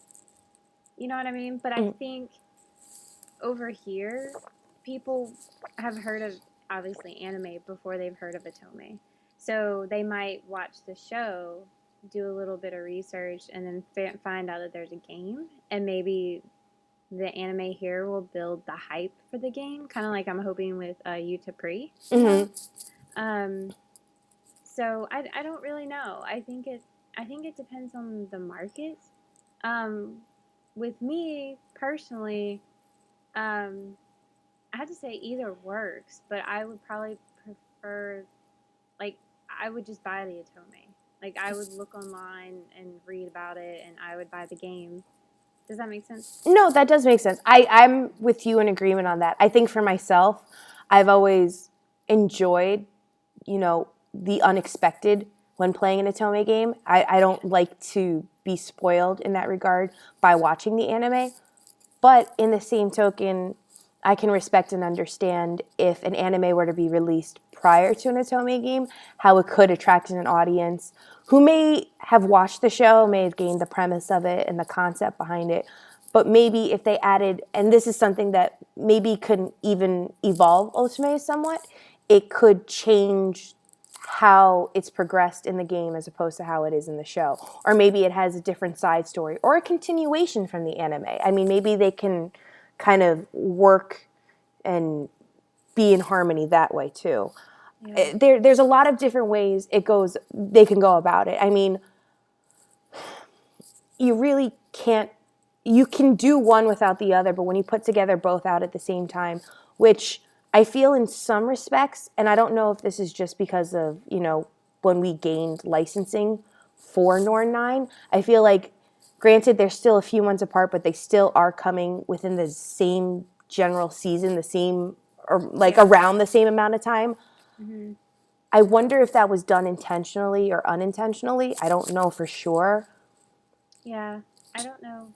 Speaker 2: You know what I mean? But I think over here, people have heard of obviously anime before they've heard of Otome. So they might watch the show, do a little bit of research, and then find out that there's a game, and maybe the anime here will build the hype for the game, kind of like I'm hoping with Yuta Pre. So I don't really know. I think it depends on the market. With me personally, I had to say either works, but I would probably prefer, like, I would just buy the Otome. Like, I would look online and read about it, and I would buy the game. Does that make sense?
Speaker 1: No, that does make sense. I'm with you in agreement on that. I think for myself, I've always enjoyed, the unexpected when playing an Otome game. I don't like to be spoiled in that regard by watching the anime. But in the same token, I can respect and understand if an anime were to be released prior to an Otome game, how it could attract an audience who may have watched the show, may have gained the premise of it and the concept behind it. But maybe if they added, and this is something that maybe could even evolve Otome somewhat, it could change how it's progressed in the game as opposed to how it is in the show. Or maybe it has a different side story or a continuation from the anime. I mean, maybe they can kind of work and be in harmony that way too. Yeah. There's a lot of different ways they can go about it. I mean, you really can't, you can do one without the other, but when you put together both out at the same time, which I feel in some respects, and I don't know if this is just because of, when we gained licensing for Norn 9, I feel like, granted, they're still a few months apart, but they still are coming within the same general season, the same, or like around the same amount of time. Mm-hmm. I wonder if that was done intentionally or unintentionally. I don't know for sure.
Speaker 2: Yeah, I don't know.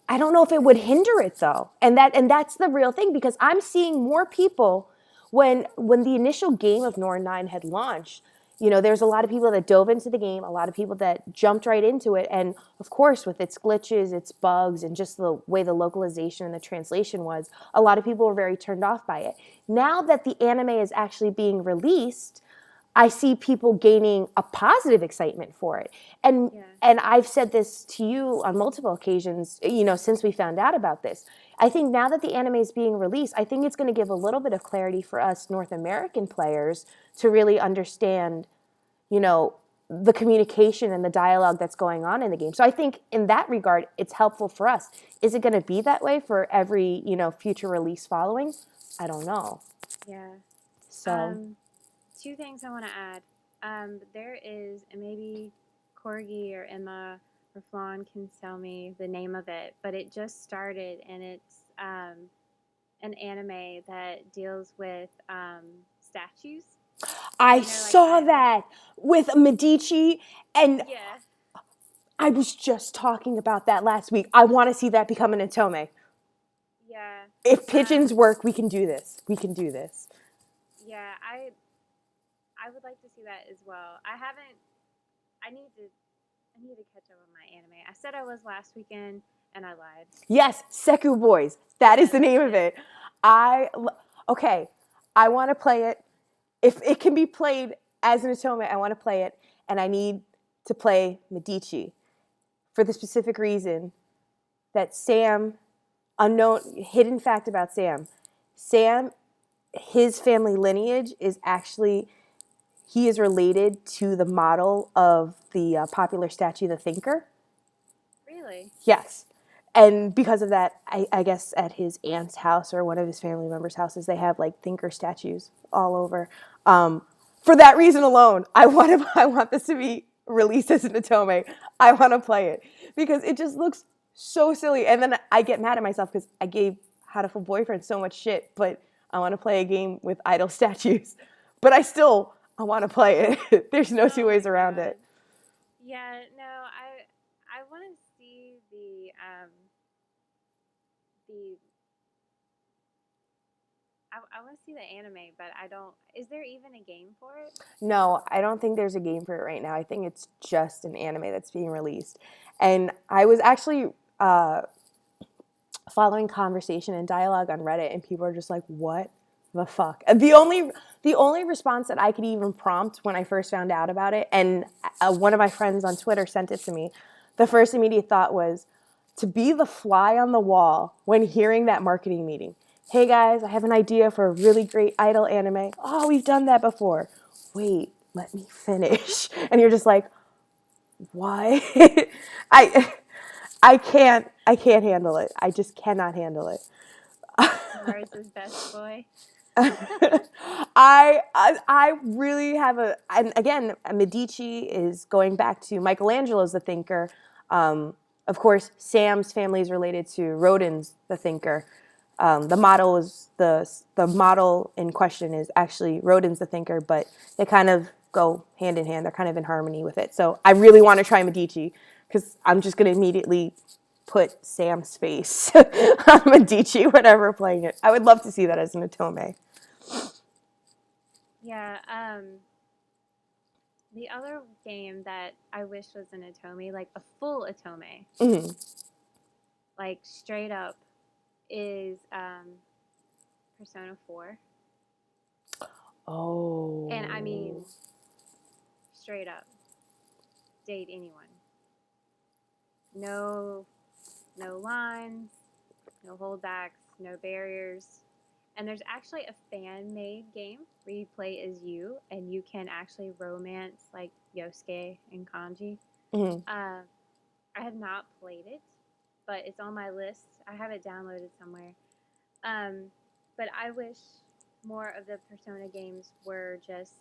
Speaker 1: I don't know if it would hinder it though, and that's the real thing, because I'm seeing more people when the initial game of Norn 9 had launched. There's a lot of people that dove into the game, a lot of people that jumped right into it, and of course, with its glitches, its bugs, and just the way the localization and the translation was, a lot of people were very turned off by it. Now that the anime is actually being released, I see people gaining a positive excitement for it. And I've said this to you on multiple occasions, since we found out about this. I think now that the anime is being released, I think it's going to give a little bit of clarity for us North American players to really understand, the communication and the dialogue that's going on in the game. So I think in that regard, it's helpful for us. Is it going to be that way for every, future release following? I don't know.
Speaker 2: Yeah.
Speaker 1: So...
Speaker 2: two things I want to add. There is, and maybe Corgi or Emma or Flan can tell me the name of it, but it just started, and it's an anime that deals with statues.
Speaker 1: I saw that with Medici, and I was just talking about that last week. I want to see that become an Otome.
Speaker 2: Yeah.
Speaker 1: If pigeons work, we can do this. We can do this.
Speaker 2: Yeah, I would like to see that as well. I need to catch up on my anime. I said I was last weekend, and I lied.
Speaker 1: Yes, Seku Boys. That is the name of it. I want to play it. If it can be played as an Otome, I want to play it, and I need to play Medici for the specific reason that Sam, hidden fact about Sam, his family lineage is actually... he is related to the model of the popular statue, the Thinker.
Speaker 2: Really?
Speaker 1: Yes. And because of that, I guess at his aunt's house or one of his family members' houses, they have like Thinker statues all over. For that reason alone, I want this to be released as an Otome. I want to play it because it just looks so silly. And then I get mad at myself because I gave How to Fool Boyfriend so much shit, but I want to play a game with idol statues. But I want to play it. There's no two
Speaker 2: Oh
Speaker 1: ways
Speaker 2: my
Speaker 1: around
Speaker 2: god.
Speaker 1: it.
Speaker 2: Yeah, no, I want to see the I want to see the anime, but I don't. Is there even a game for it?
Speaker 1: No, I don't think there's a game for it right now. I think it's just an anime that's being released. And I was actually following conversation and dialogue on Reddit, and people are just like, "What the fuck?" The only response that I could even prompt when I first found out about it, and one of my friends on Twitter sent it to me, the first immediate thought was to be the fly on the wall when hearing that marketing meeting. Hey guys, I have an idea for a really great idol anime. Oh, we've done that before. Wait, let me finish. And you're just like, why? I I can't handle it. I just cannot handle it.
Speaker 2: Mars's best boy.
Speaker 1: I really have and again, Medici is going back to Michelangelo's the thinker. Of course, Sam's family is related to Rodin's the thinker. The model in question is actually Rodin's the thinker, but they kind of go hand in hand. They're kind of in harmony with it. So I really want to try Medici because I'm just going to immediately put Sam's face on Medici whenever playing it. I would love to see that as an Otome.
Speaker 2: Yeah. The other game that I wish was an Otome, like a full Otome,
Speaker 1: Mm-hmm.
Speaker 2: like straight up, is Persona 4.
Speaker 1: Oh.
Speaker 2: And I mean, straight up, date anyone. No, no lines, no holdbacks, no barriers. And there's actually a fan-made game where you play as you, and you can actually romance like Yosuke and Kanji.
Speaker 1: Mm-hmm.
Speaker 2: I have not played it, but it's on my list. I have it downloaded somewhere. But I wish more of the Persona games were just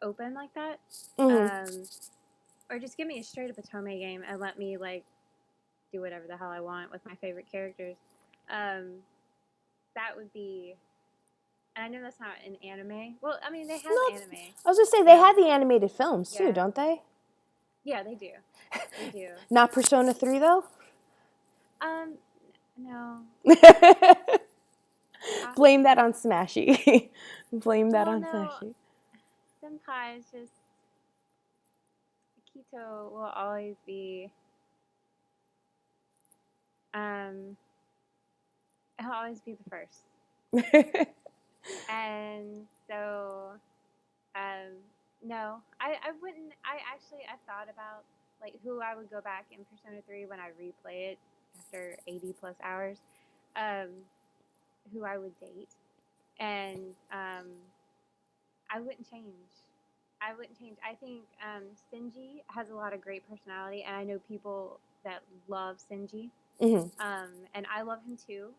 Speaker 2: open like that.
Speaker 1: Mm-hmm.
Speaker 2: Or just give me a straight up Otome game and let me like do whatever the hell I want with my favorite characters. That would be. And I know that's not an anime. Well, I mean they have
Speaker 1: No,
Speaker 2: anime.
Speaker 1: I was gonna say they have the animated films too,
Speaker 2: Yeah.
Speaker 1: don't they?
Speaker 2: Yeah, they do. They do.
Speaker 1: Not Persona 3 though.
Speaker 2: No.
Speaker 1: Blame that on Smashy. Blame that
Speaker 2: Well,
Speaker 1: on
Speaker 2: no.
Speaker 1: Smashy.
Speaker 2: Senpai is just Akito will always be he'll always be the first. And so no, I wouldn't. I thought about like who I would go back in Persona 3 when I replay it after 80 plus hours, who I would date, and I wouldn't change. I wouldn't change. I think Shinji has a lot of great personality, and I know people that love Shinji,
Speaker 1: Mm-hmm.
Speaker 2: and I love him too.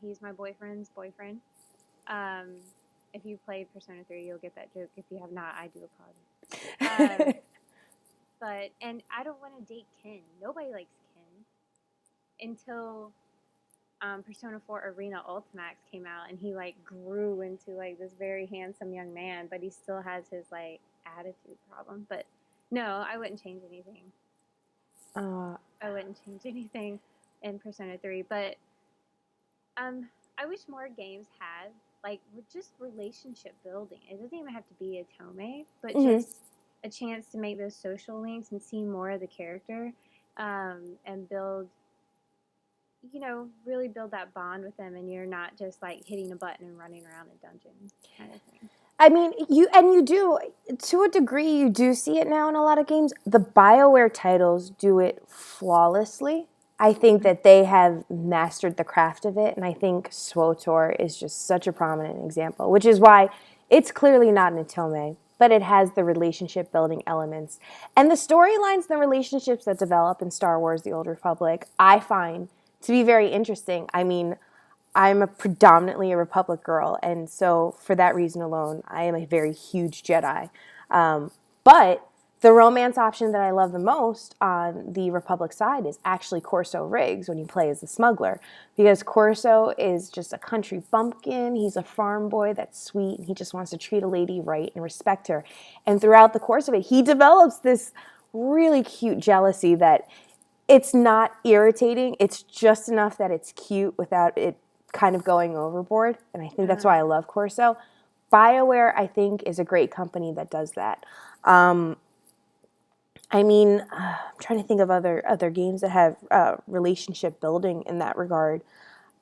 Speaker 2: He's my boyfriend's boyfriend. If you played Persona 3, you'll get that joke. If you have not, I do apologize. And I don't want to date Ken. Nobody likes Ken until Persona 4 Arena Ultimax came out, and he like grew into like this very handsome young man, but he still has his like attitude problem. But no, I wouldn't change anything. I wouldn't change anything in Persona 3, but I wish more games had like just relationship building. It doesn't even have to be a Tome, but just a chance to make those social links and see more of the character, and build, really build that bond with them, and you're not just like hitting a button and running around a dungeon kind of thing.
Speaker 1: I mean, you do, to a degree, you do see it now in a lot of games. The BioWare titles do it flawlessly. I think that they have mastered the craft of it, and I think SWTOR is just such a prominent example, which is why it's clearly not an Otome, but it has the relationship building elements. And the storylines, the relationships that develop in Star Wars: The Old Republic, I find to be very interesting. I mean, I'm predominantly a Republic girl, and so for that reason alone, I am a very huge Jedi. But The romance option that I love the most on the Republic side is actually Corso Riggs when you play as the smuggler, because Corso is just a country bumpkin. He's a farm boy that's sweet, and he just wants to treat a lady right and respect her. And throughout the course of it, he develops this really cute jealousy that it's not irritating. It's just enough that it's cute without it kind of going overboard. And I think that's why I love Corso. BioWare, I think, is a great company that does that. I'm trying to think of other games that have relationship building in that regard.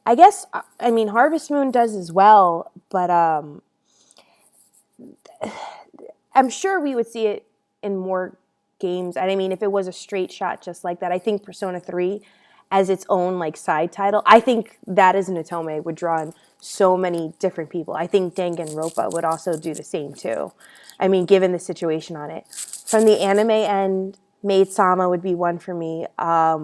Speaker 1: I guess, Harvest Moon does as well, but I'm sure we would see it in more games. And I mean, if it was a straight shot just like that, I think Persona 3 as its own like side title, I think that as an Otome would draw in so many different people. I think Danganronpa would also do the same too. I mean, given the situation on it. From the anime end, Maid Sama would be one for me. I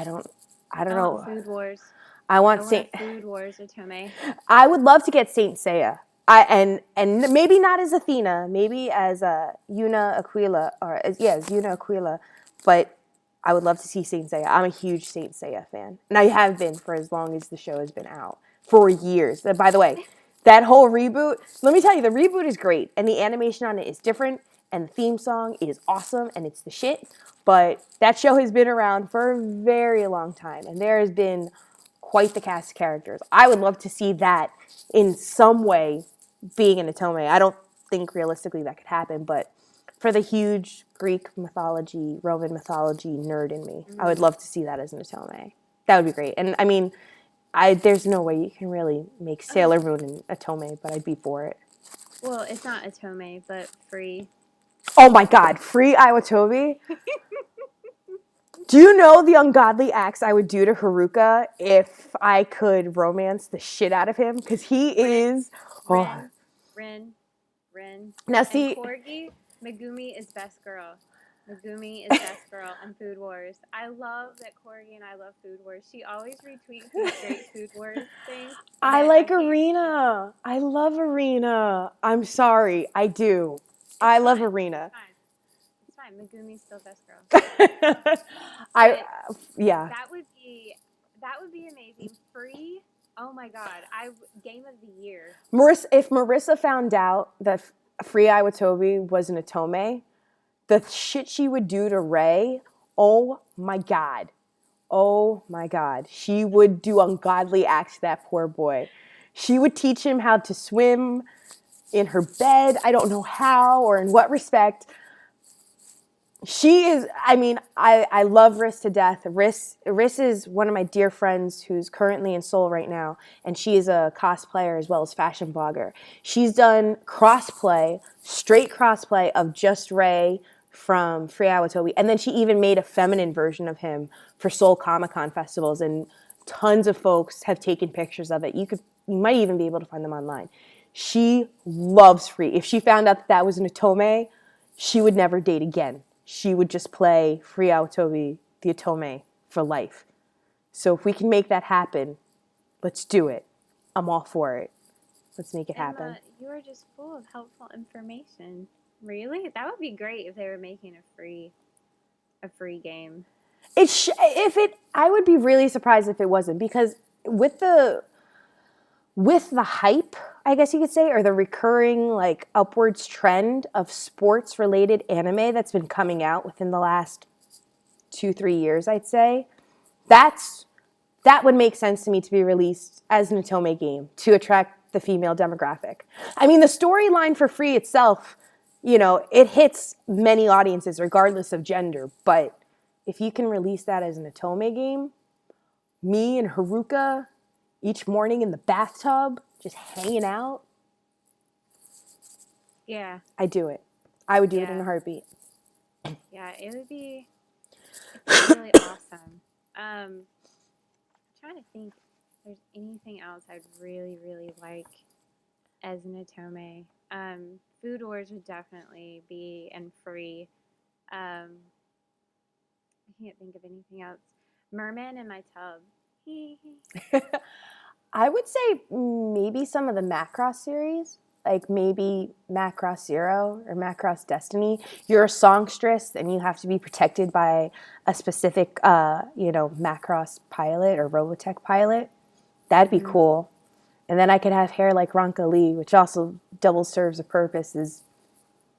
Speaker 1: don't know.
Speaker 2: Food Wars.
Speaker 1: I want Saint.
Speaker 2: Food Wars Otome.
Speaker 1: I would love to get Saint Seiya. And maybe not as Athena, maybe as Yuna Aquila, as Yuna Aquila, but I would love to see Saint Seiya. I'm a huge Saint Seiya fan, and I have been for as long as the show has been out, for years. By the way, that whole reboot, let me tell you, the reboot is great, and the animation on it is different, and the theme song is awesome, and it's the shit, but that show has been around for a very long time, and there has been quite the cast of characters. I would love to see that in some way being an Otome. I don't think realistically that could happen, but for the huge Greek mythology, Roman mythology nerd in me, I would love to see that as an Otome. That would be great. And I mean, there's no way you can really make Sailor Moon an Otome, but I'd be for it.
Speaker 2: Well, it's not Otome, but free.
Speaker 1: Oh my God, free Iwatobi? Do you know the ungodly acts I would do to Haruka if I could romance the shit out of him? Because he is...
Speaker 2: Rin.
Speaker 1: Now see...
Speaker 2: And Corgi, Megumi is best girl. Megumi is best girl on Food Wars. I love that Corgi and I love Food Wars. She always retweets these great Food Wars things.
Speaker 1: I like Arena. I love Arena. I'm sorry. I do. I love Arena.
Speaker 2: It's fine. Megumi's still best girl.
Speaker 1: Yeah.
Speaker 2: That would be amazing. Free. Oh my God. Game of the year.
Speaker 1: If Marissa found out that Free Iwatobi was an Otome, the shit she would do to Ray, oh my God. Oh my God. She would do ungodly acts to that poor boy. She would teach him how to swim in her bed. I don't know how or in what respect. She is, I love Riss to death. Riss is one of my dear friends who's currently in Seoul right now, and she is a cosplayer as well as fashion blogger. She's done straight crossplay of just Ray from Free Iwatobi, and then she even made a feminine version of him for Seoul Comic-Con festivals, and tons of folks have taken pictures of it. You might even be able to find them online. She loves Free. If she found out that was an Otome, she would never date again. She would just play Free Iwatobi, the Otome, for life. So if we can make that happen, let's do it. I'm all for it. Let's make it happen.
Speaker 2: You are just full of helpful information. Really? That would be great if they were making a free game.
Speaker 1: I would be really surprised if it wasn't, because with the hype, I guess you could say, or the recurring like upwards trend of sports related anime that's been coming out within the last 2-3 years, I'd say, that would make sense to me to be released as an Otome game to attract the female demographic. I mean, the storyline for Free itself, it hits many audiences regardless of gender, but if you can release that as an Otome game, me and Haruka each morning in the bathtub, just hanging out.
Speaker 2: Yeah.
Speaker 1: I'd do it. I would do it in a heartbeat.
Speaker 2: Yeah, it would be really awesome. I'm trying to think if there's anything else I'd really, really like as an Otome. Food Wars would definitely be and Free. I can't think of anything else. Merman in my tub.
Speaker 1: I would say maybe some of the Macross series. like maybe Macross Zero or Macross Destiny, you're a songstress and you have to be protected by a specific, Macross pilot or Robotech pilot. That'd be cool. And then I could have hair like Ronka Lee, which also double serves a purpose as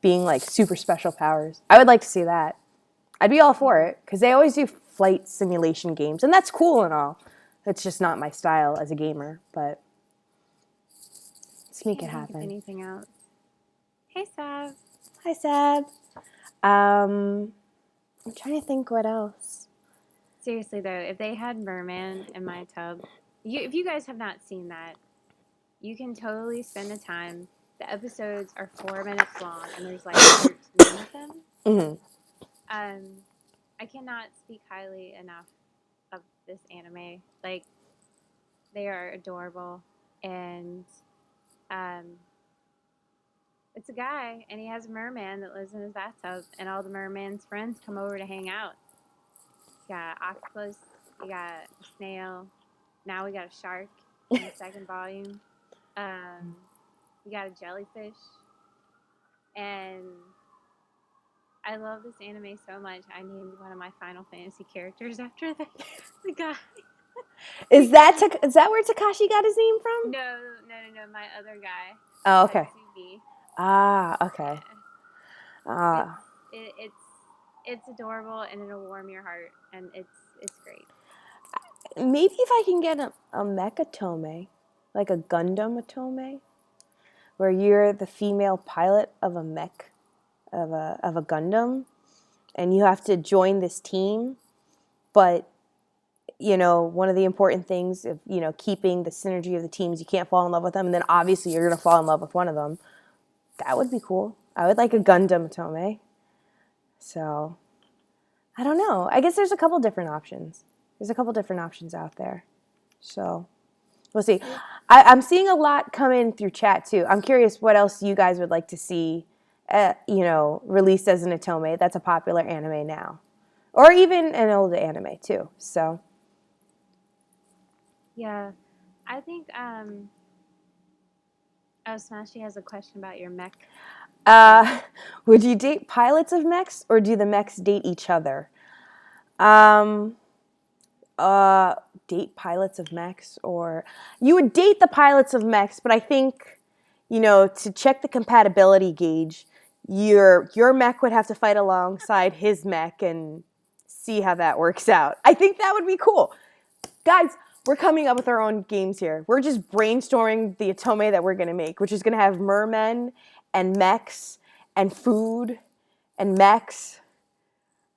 Speaker 1: being like super special powers. I would like to see that. I'd be all for it because they always do flight simulation games, and that's cool and all. It's just not my style as a gamer, but let's make it happen.
Speaker 2: Anything else? Hey, Sav.
Speaker 1: Hi, Sab. I'm trying to think what else.
Speaker 2: Seriously though, if they had Merman in my tub, if you guys have not seen that, you can totally spend the time. The episodes are 4 minutes long, and there's like 13 of them.
Speaker 1: Mm-hmm.
Speaker 2: I cannot speak highly enough of this anime. Like, they are adorable, and it's a guy, and he has a merman that lives in his bathtub, and all the merman's friends come over to hang out. You got octopus, you got a snail, now we got a shark in the second volume. We got a jellyfish, and I love this anime so much. I named one of my Final Fantasy characters after the guy.
Speaker 1: Is that where Takashi got his name from?
Speaker 2: No, my other guy.
Speaker 1: Oh, okay.
Speaker 2: Tatsugi.
Speaker 1: Okay.
Speaker 2: It's adorable, and it'll warm your heart, and it's great.
Speaker 1: Maybe if I can get a mech Otome, like a Gundam Otome, where you're the female pilot of a mech, of a Gundam, and you have to join this team, but one of the important things of keeping the synergy of the teams, you can't fall in love with them, and then obviously you're gonna fall in love with one of them. That would be cool. I would like a Gundam Otome. So I don't know. I guess there's a couple different options. There's a couple different options out there. So we'll see. I'm seeing a lot come in through chat too. I'm curious what else you guys would like to see, released as an Otome. That's a popular anime now, or even an old anime too. So
Speaker 2: yeah, I think. Smashy has a question about your mech.
Speaker 1: Would you date pilots of mechs, or do the mechs date each other? Date pilots of mechs, or you would date the pilots of mechs, but I think, to check the compatibility gauge, your mech would have to fight alongside his mech and see how that works out. I think that would be cool. Guys, we're coming up with our own games here. We're just brainstorming the Otome that we're going to make, which is going to have mermen and mechs and food and mechs.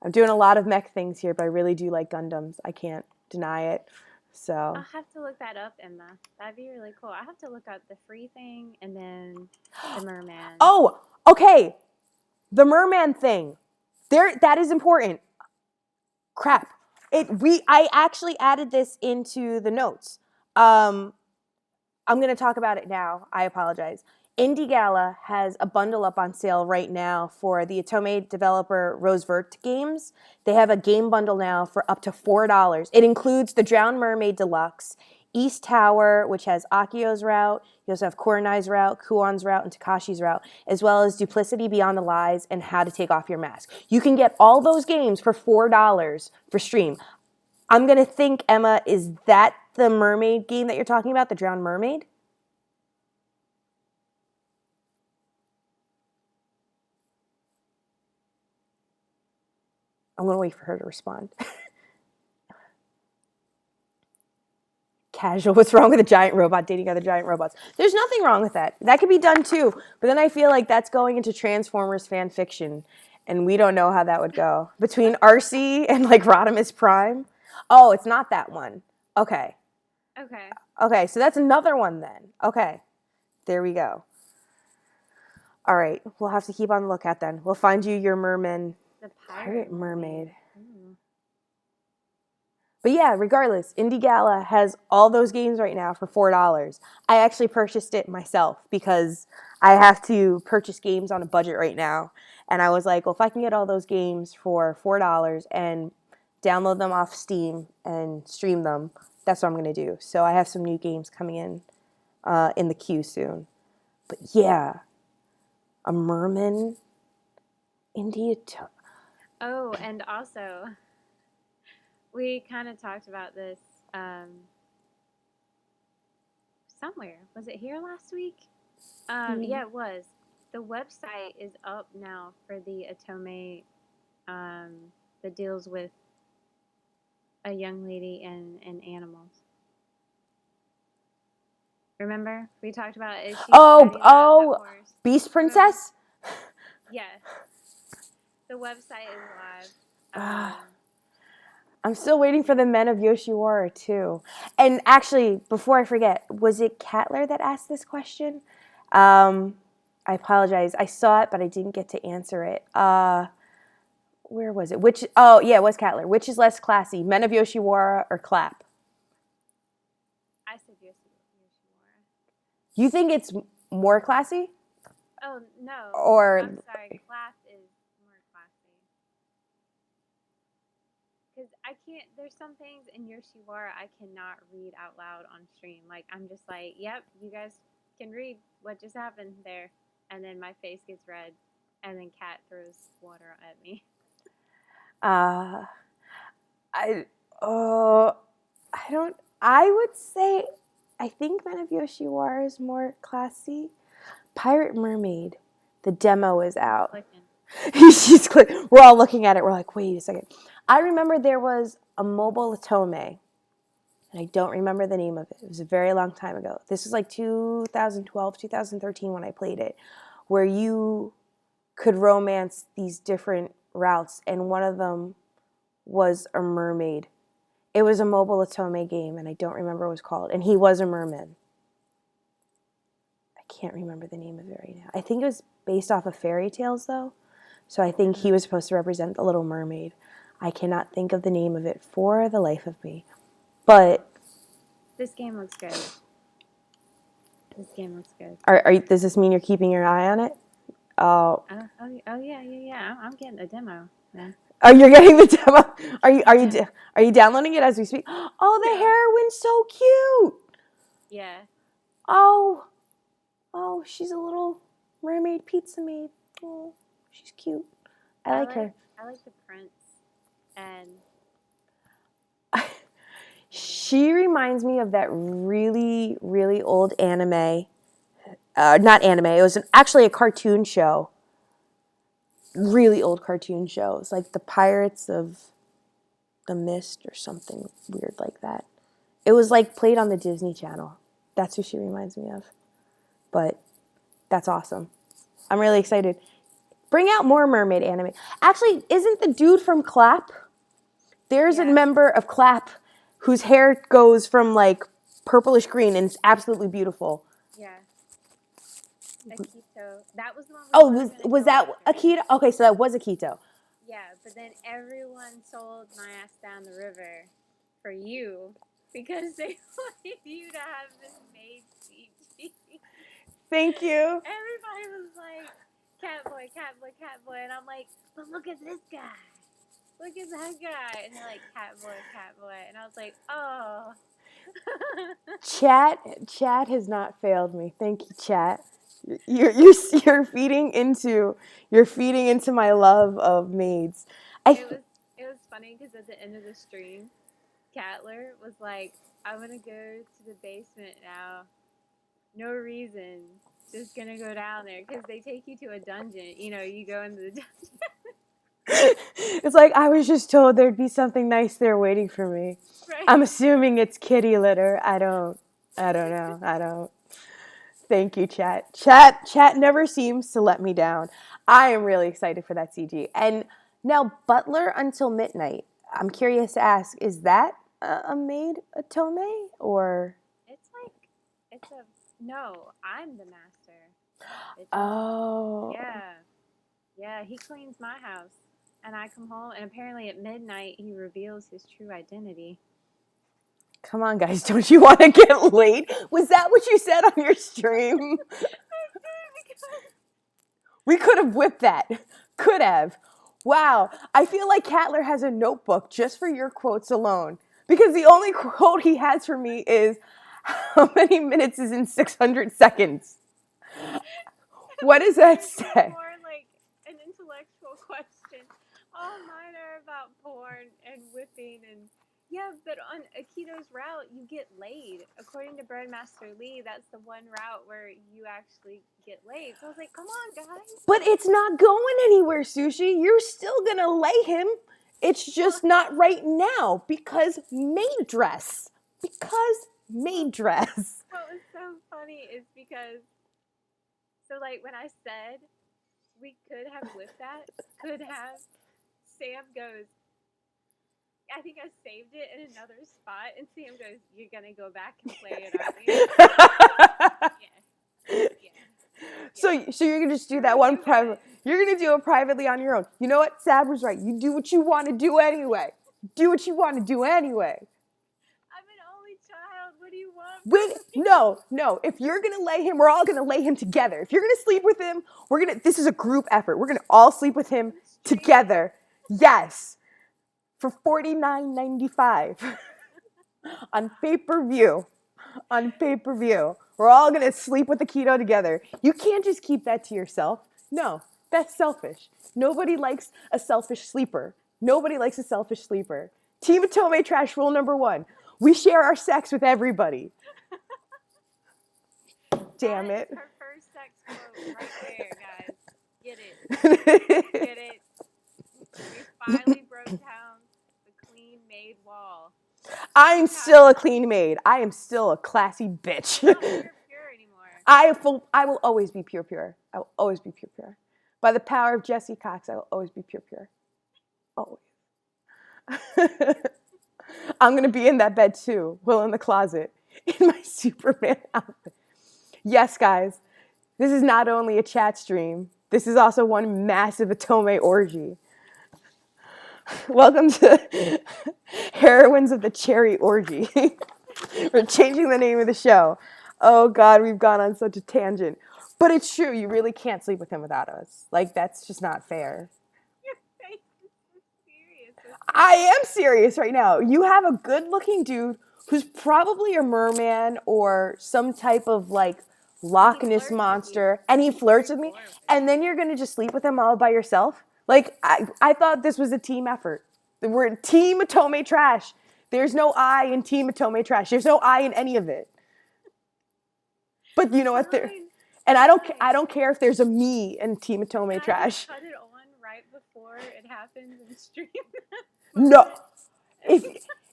Speaker 1: I'm doing a lot of mech things here, but I really do like Gundams. I can't deny it. So
Speaker 2: I'll have to look that up, Emma. That'd be really cool. I have to look up the free thing and then the merman.
Speaker 1: Oh, okay. The merman thing. That is important. Crap. I actually added this into the notes. I'm going to talk about it now. I apologize. Indie Gala has a bundle up on sale right now for the Otome developer Rosevert Games. They have a game bundle now for up to $4. It includes the Drowned Mermaid Deluxe, East Tower, which has Akio's route. You also have Kurenai's route, Kuon's route, and Takashi's route, as well as Duplicity Beyond the Lies and How to Take Off Your Mask. You can get all those games for $4 for stream. I'm going to think, Emma, is that the mermaid game that you're talking about, the Drowned Mermaid? I'm going to wait for her to respond. Casual, what's wrong with a giant robot dating other giant robots? There's nothing wrong with that. That could be done too. But then I feel like that's going into Transformers fan fiction, and we don't know how that would go. Between Arcee and like Rodimus Prime. Oh, it's not that one. Okay. Okay, so that's another one then. Okay. There we go. All right. We'll have to keep on the lookout then. We'll find you your merman.
Speaker 2: The pirate
Speaker 1: mermaid. But yeah, regardless, Indie Gala has all those games right now for $4. I actually purchased it myself because I have to purchase games on a budget right now. And I was like, well, if I can get all those games for $4 and download them off Steam and stream them, that's what I'm going to do. So I have some new games coming in the queue soon. But yeah, a merman in the Otome.
Speaker 2: Oh, and also, we kind of talked about this somewhere. Was it here last week? Yeah, it was. The website is up now for the Otome that deals with a young lady and animals. Remember? We talked about it. She's riding that horse.
Speaker 1: Beast Princess?
Speaker 2: Yeah. The website is live.
Speaker 1: I'm still waiting for the Men of Yoshiwara too. And actually, before I forget, was it Catler that asked this question? I apologize. I saw it, but I didn't get to answer it. Where was it? It was Catler. Which is less classy, Men of Yoshiwara or Clap?
Speaker 2: I said Yoshiwara.
Speaker 1: You think it's more classy?
Speaker 2: Oh, no.
Speaker 1: Or
Speaker 2: I'm sorry. Clap is more classy. Because I can't, there's some things in Yoshiwara I cannot read out loud on stream. Like, I'm just like, yep, you guys can read what just happened there. And then my face gets red. And then Kat throws water at me.
Speaker 1: I would say, I think Men of Yoshiwara is more classy. Pirate Mermaid, the demo is out. She's clicking. We're all looking at it. We're like, wait a second. I remember there was a mobile Otome, and I don't remember the name of it. It was a very long time ago. This was like 2012, 2013 when I played it, where you could romance these different routes, and one of them was a mermaid. It was a mobile Otome game, and I don't remember what it was called, and he was a merman. I can't remember the name of it right now. I think it was based off of fairy tales, though, so I think he was supposed to represent the Little Mermaid. I cannot think of the name of it for the life of me, but...
Speaker 2: This game looks good.
Speaker 1: Does this mean you're keeping your eye on it?
Speaker 2: Yeah. I'm getting a demo. Yeah.
Speaker 1: Oh, you're getting the demo. Are you downloading it as we speak? Oh, the heroine's so cute.
Speaker 2: Yeah.
Speaker 1: Oh, she's a little mermaid pizza maid. Oh, she's cute. I like her.
Speaker 2: I like the prince, and
Speaker 1: she reminds me of that really, really old anime. Not anime. It was actually a cartoon show. Really old cartoon show. It was like the Pirates of the Mist or something weird like that. It was like played on the Disney Channel. That's who she reminds me of. But that's awesome. I'm really excited. Bring out more mermaid anime. Actually, isn't the dude from Clap? There's a member of Clap whose hair goes from like purplish green and it's absolutely beautiful.
Speaker 2: Yeah. Akito. That was the one.
Speaker 1: Was that Akito? Okay, so that was Akito.
Speaker 2: Yeah, but then everyone sold my ass down the river for you because they wanted you to have this maid CG.
Speaker 1: Thank you.
Speaker 2: Everybody was like, Catboy, and I'm like, but look at this guy. Look at that guy. And they're like, Catboy. And I was like, oh.
Speaker 1: Chat has not failed me. Thank you, chat. You're feeding into my love of maids.
Speaker 2: It was funny because at the end of the stream, Catler was like, I'm gonna go to the basement now. No reason. Just gonna go down there because they take you to a dungeon. You know, you go into the dungeon.
Speaker 1: It's like, I was just told there'd be something nice there waiting for me. Right. I'm assuming it's kitty litter. I don't know. Thank you, chat. Chat never seems to let me down. I am really excited for that CG. And now, Butler Until Midnight. I'm curious to ask, is that a maid Otome or?
Speaker 2: No, I'm the master.
Speaker 1: Oh.
Speaker 2: Yeah, he cleans my house. And I come home, and apparently at midnight, he reveals his true identity.
Speaker 1: Come on, guys. Don't you want to get laid? Was that what you said on your stream? We could have whipped that. Could have. Wow. I feel like Catler has a notebook just for your quotes alone. Because the only quote he has for me is, how many minutes is in 600 seconds? What does that say?
Speaker 2: More like an intellectual question. All mine are about porn and whipping and yeah, but on Akito's route, you get laid. According to Brandmaster Lee, that's the one route where you actually get laid. So I was like, come on, guys.
Speaker 1: But it's not going anywhere, Sushi. You're still going to lay him. It's just not right now because maid dress. Because maid dress.
Speaker 2: What was so funny is because, so like when I said we could have whipped that, Sam goes, I think I saved it in another spot, and Sam goes, "You're gonna go back and play it, aren't you?" Yeah.
Speaker 1: So you're gonna just do that one private. You're gonna do it privately on your own. You know what? Sabra's right. You do what you want to do anyway. Do what you want to do anyway.
Speaker 2: I'm an only child. What do you want?
Speaker 1: Wait, no. If you're gonna lay him, we're all gonna lay him together. If you're gonna sleep with him, this is a group effort. We're gonna all sleep with him together. Yes. For $49.95 on pay-per-view. On pay-per-view. We're all gonna sleep with Akito together. You can't just keep that to yourself. No, that's selfish. Nobody likes a selfish sleeper. Nobody likes a selfish sleeper. Team Otome trash rule number 1. We share our sex with everybody. Damn it.
Speaker 2: Her first sex quote right there, guys. Get it. Get it. We finally broke down the clean made wall.
Speaker 1: I'm still a clean maid. I am still a classy bitch.
Speaker 2: You're not pure anymore.
Speaker 1: I will always be pure. I will always be pure. By the power of Jesse Cox, I will always be pure. Always. I'm going to be in that bed too, Will in the closet, in my Superman outfit. Yes, guys, this is not only a chat stream, this is also one massive Otome orgy. Welcome to Heroines of the Cherry Orgy. We're changing the name of the show. Oh, God, we've gone on such a tangent. But it's true, you really can't sleep with him without us. Like, that's just not fair.
Speaker 2: Your face is so serious.
Speaker 1: I am serious right now. You have a good-looking dude who's probably a merman or some type of, like, Loch Ness monster, and he flirts with me, and then you're going to just sleep with him all by yourself? Like, I thought this was a team effort. We're Team Otome Trash. There's no I in Team Otome Trash. There's no I in any of it. But you know what? And I don't care if there's a me in Team Otome Trash.
Speaker 2: Cut it on right before it happens and stream.
Speaker 1: No.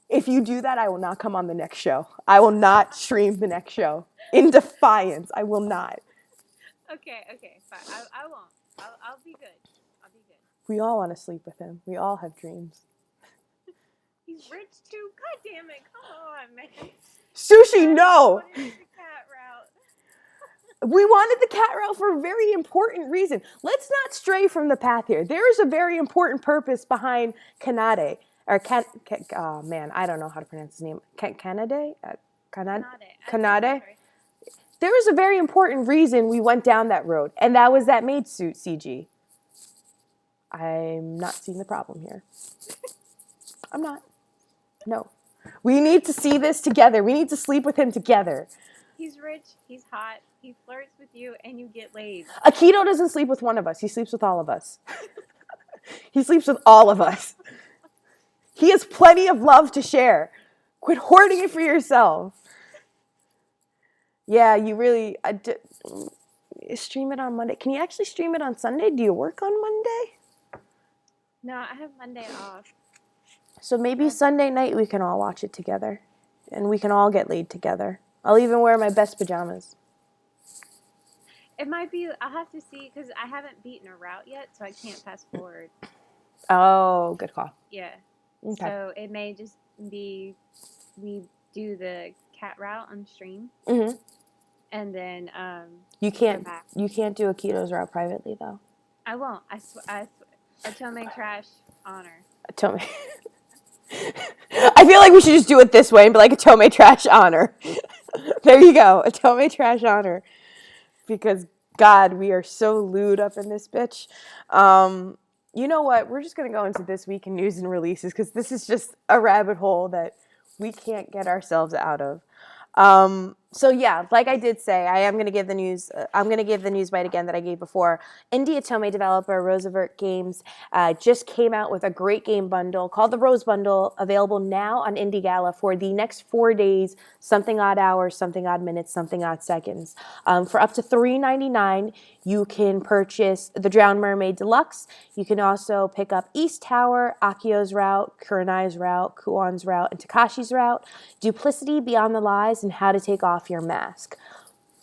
Speaker 1: If you do that, I will not come on the next show. I will not stream the next show. In defiance, I will not.
Speaker 2: Okay, fine. I won't. I'll be good.
Speaker 1: We all want to sleep with him. We all have dreams.
Speaker 2: He's rich too. God damn it. Come on, man.
Speaker 1: Sushi, no.
Speaker 2: The cat route.
Speaker 1: We wanted the cat route for a very important reason. Let's not stray from the path here. There is a very important purpose behind Kanade. Oh man, I don't know how to pronounce his name. Kanade? Kanade? There is a very important reason we went down that road, and that was that maid suit CG. I'm not seeing the problem here. I'm not. No. We need to see this together. We need to sleep with him together.
Speaker 2: He's rich, he's hot, he flirts with you, and you get laid.
Speaker 1: Akito doesn't sleep with one of us. He sleeps with all of us. He sleeps with all of us. He has plenty of love to share. Quit hoarding it for yourself. Yeah, you really... stream it on Monday. Can you actually stream it on Sunday? Do you work on Monday?
Speaker 2: No, I have Monday off.
Speaker 1: So maybe Sunday night we can all watch it together. And we can all get laid together. I'll even wear my best pajamas.
Speaker 2: It might be... I'll have to see, because I haven't beaten a route yet, so I can't fast forward.
Speaker 1: Oh, good call.
Speaker 2: Yeah.
Speaker 1: Okay.
Speaker 2: So it may just be... We do the cat route on stream.
Speaker 1: Mm-hmm.
Speaker 2: And then...
Speaker 1: You can't do Akito's route privately, though.
Speaker 2: I won't. I swear. Otome Trash honor.
Speaker 1: Otome. I feel like we should just do it this way and be like Otome Trash honor. There you go. Otome Trash honor. Because, God, we are so lewd up in this bitch. You know what? We're just going to go into this week in news and releases because this is just a rabbit hole that we can't get ourselves out of. So yeah, like I did say, I am going to give the news. I'm going to give the news bite again that I gave before. Indie Otome developer Roosevelt Games just came out with a great game bundle called the Rose Bundle, available now on Indie Gala for the next 4 days. Something odd hours, something odd minutes, something odd seconds. For up to $3.99, you can purchase the Drowned Mermaid Deluxe. You can also pick up East Tower, Akio's Route, Kurenai's Route, Kuon's Route, and Takashi's Route, Duplicity, Beyond the Lies, and How to Take Off Your Mask.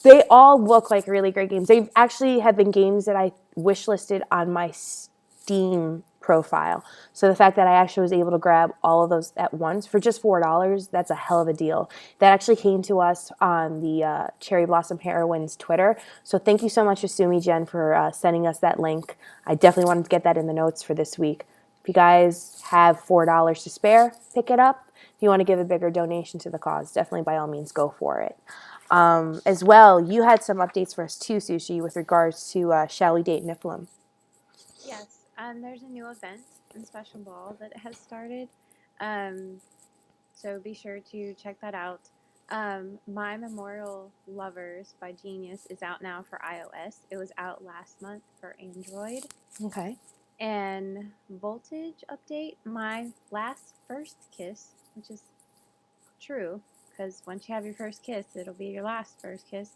Speaker 1: They all look like really great games. They actually have been games that I wishlisted on my Steam profile. So the fact that I actually was able to grab all of those at once for just $4, that's a hell of a deal. That actually came to us on the Cherry Blossom Heroines Twitter. So thank you so much, Asumi Jen, for sending us that link. I definitely wanted to get that in the notes for this week. If you guys have $4 to spare, pick it up. If you want to give a bigger donation to the cause, definitely by all means go for it. As well, you had some updates for us too, Sushi, with regards to Shall We Date Niflheim.
Speaker 2: Yes, there's a new event in Special Ball that has started. So be sure to check that out. My Memorial Lovers by Genius is out now for iOS. It was out last month for Android.
Speaker 1: Okay.
Speaker 2: And Voltage update, My Last First Kiss, which is true, because once you have your first kiss, it'll be your last first kiss.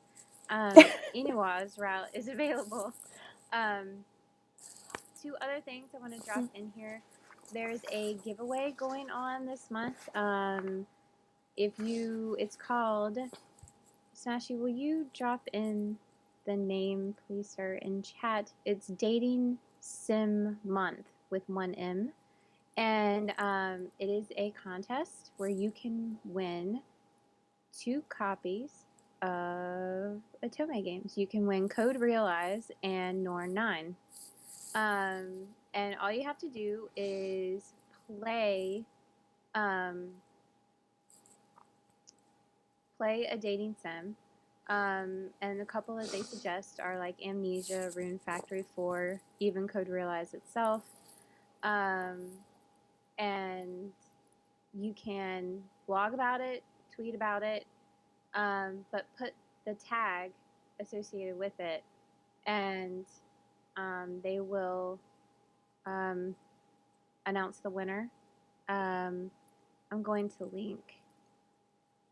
Speaker 2: Inua's route is available. Two other things I want to drop in here. There's a giveaway going on this month. It's called Smashy. Will you drop in the name, please, sir, in chat? It's Dating Sim Month with 1 M, and it is a contest where you can win 2 copies of Otome games. You can win Code Realize and Norn 9. And all you have to do is play a dating sim. And a couple that they suggest are like Amnesia, Rune Factory 4, even Code Realize itself. And you can blog about it, tweet about it, but put the tag associated with it, and they will announce the winner. I'm going to link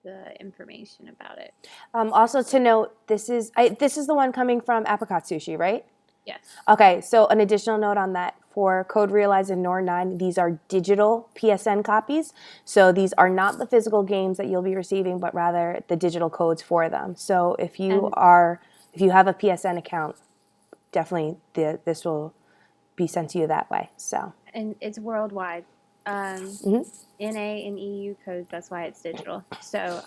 Speaker 2: the information about it.
Speaker 1: Also to note, this is the one coming from Apricot Sushi, right?
Speaker 2: Yes.
Speaker 1: Okay, so an additional note on that. For Code Realize and Norn 9, these are digital PSN copies. So these are not the physical games that you'll be receiving, but rather the digital codes for them. So if you have a PSN account, definitely this will be sent to you that way. So.
Speaker 2: And it's worldwide. NA and EU codes, that's why it's digital. So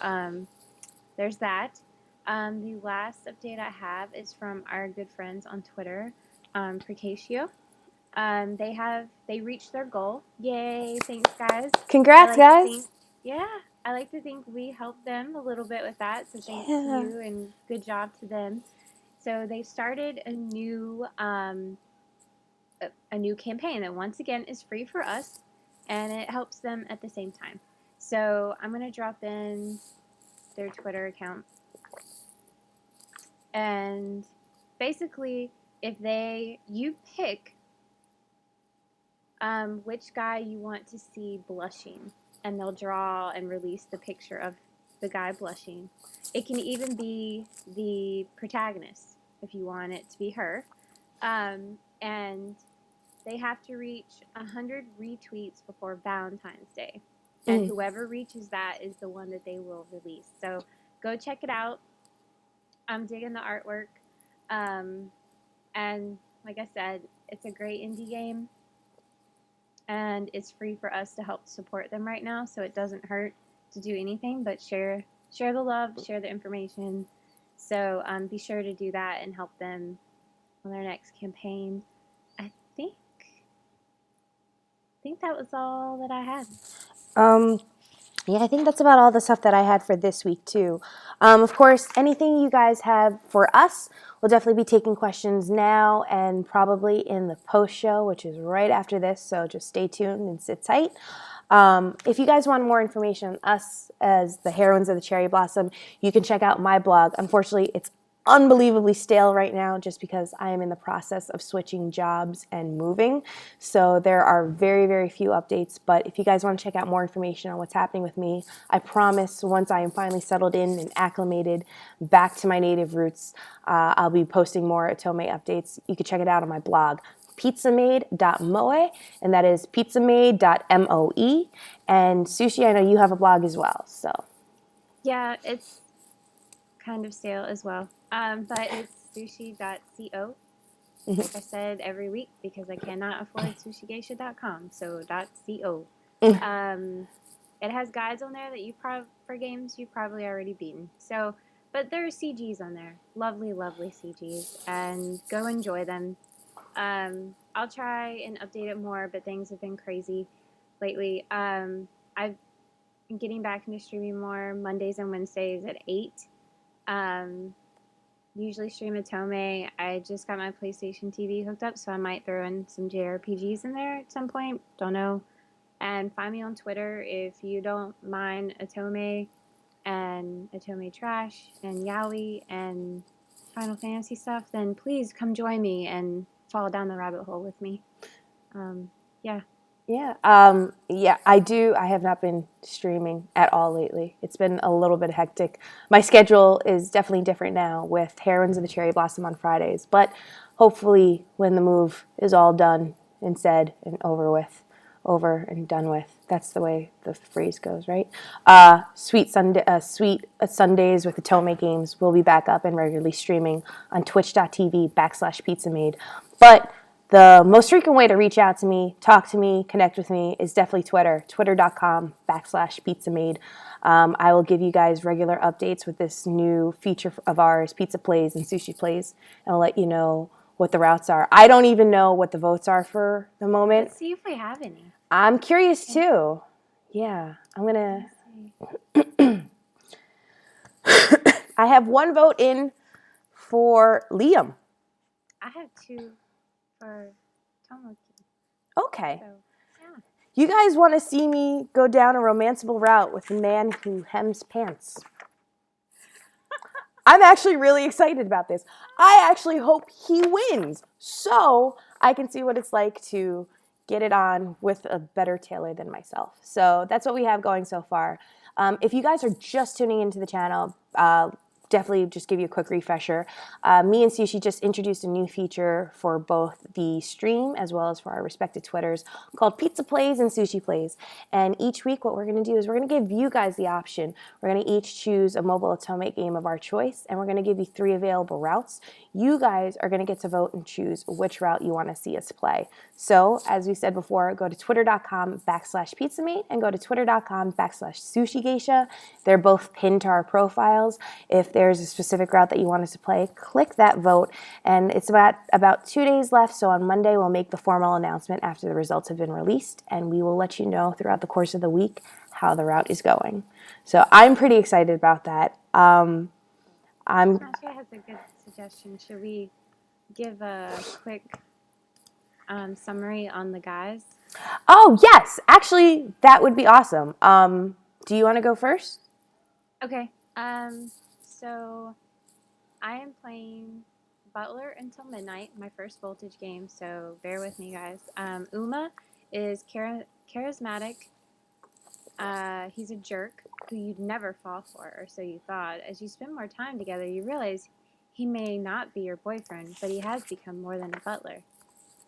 Speaker 2: there's that. The last update I have is from our good friends on Twitter, Precatio. They reached their goal. Yay, thanks guys.
Speaker 1: Congrats, guys.
Speaker 2: I like to think we helped them a little bit with that. So thanks to you and good job to them. So they started a new campaign that once again is free for us, and it helps them at the same time. So I'm going to drop in their Twitter account. And basically, if you pick which guy you want to see blushing, and they'll draw and release the picture of the guy blushing. It can even be the protagonist if you want it to be her. And they have to reach 100 retweets before Valentine's Day. And whoever reaches that is the one that they will release. So go check it out. I'm digging the artwork. And like I said, it's a great indie game. And it's free for us to help support them right now. So it doesn't hurt to do anything but share the love, share the information. So be sure to do that and help them on their next campaign. I think that was all that I had.
Speaker 1: Yeah, I think that's about all the stuff that I had for this week, too. Of course, anything you guys have for us, we'll definitely be taking questions now and probably in the post show, which is right after this. So just stay tuned and sit tight. If you guys want more information on us as the heroines of the cherry blossom, you can check out my blog. Unfortunately, it's unbelievably stale right now just because I am in the process of switching jobs and moving. So there are very, very few updates. But if you guys want to check out more information on what's happening with me, I promise once I am finally settled in and acclimated back to my native roots, I'll be posting more Otome updates. You can check it out on my blog, pizzamade.moe, and that is pizzamade.moe. And Sushi, I know you have a blog as well, so.
Speaker 2: Yeah, it's kind of stale as well. But it's sushi.co. Like I said every week, because I cannot afford sushigeisha.com, so .co. It has guides on there that for games you've probably already beaten. So, but there are CGs on there, lovely, lovely CGs, and go enjoy them. I'll try and update it more, but things have been crazy lately. I've been getting back into streaming more Mondays and Wednesdays at 8. Usually stream Otome. I just got my PlayStation TV hooked up, so I might throw in some JRPGs in there at some point. Don't know. And find me on Twitter if you don't mind Otome and Otome Trash and Yaoi and Final Fantasy stuff, then please come join me and fall down the rabbit hole with me. Yeah.
Speaker 1: Yeah, I do. I have not been streaming at all lately. It's been a little bit hectic. My schedule is definitely different now with Heroines of the Cherry Blossom on Fridays, but hopefully when the move is all done and said and over and done with. That's the way the phrase goes, right? Sweet Sundays with the Otome games will be back up and regularly streaming on twitch.tv/pizzamade. But the most frequent way to reach out to me, talk to me, connect with me is definitely Twitter, twitter.com/pizzamade. I will give you guys regular updates with this new feature of ours, Pizza Plays and Sushi Plays, and I'll let you know what the routes are. I don't even know what the votes are for the moment.
Speaker 2: Let's see if we have any.
Speaker 1: I'm curious too. Yeah, I'm going to... I have one vote in for Liam.
Speaker 2: I have 2 for Tomoki.
Speaker 1: Okay.
Speaker 2: So, yeah.
Speaker 1: You guys want to see me go down a romanceable route with a man who hems pants. I'm actually really excited about this. I actually hope he wins so I can see what it's like to get it on with a better tailor than myself. So that's what we have going so far. If you guys are just tuning into the channel, definitely just give you a quick refresher. Me and Sushi just introduced a new feature for both the stream as well as for our respective Twitters called Pizza Plays and Sushi Plays. And each week what we're going to do is we're going to give you guys the option. We're going to each choose a mobile Otome game of our choice, and we're going to give you 3 available routes. You guys are going to get to vote and choose which route you want to see us play. So, as we said before, go to twitter.com/pizzamate and go to twitter.com/sushigeisha. They're both pinned to our profiles. If there's a specific route that you want us to play, click that vote. And it's about 2 days left, so on Monday we'll make the formal announcement after the results have been released, and we will let you know throughout the course of the week how the route is going. So I'm pretty excited about that.
Speaker 2: Sasha has a good suggestion. Should we give a quick summary on the guys?
Speaker 1: Oh, yes. Actually, that would be awesome. Do you want to go first?
Speaker 2: Okay. So I am playing Butler until midnight, my first Voltage game, so bear with me, guys. Uma is charismatic. He's a jerk who you'd never fall for, or so you thought. As you spend more time together, you realize he may not be your boyfriend, but he has become more than a butler.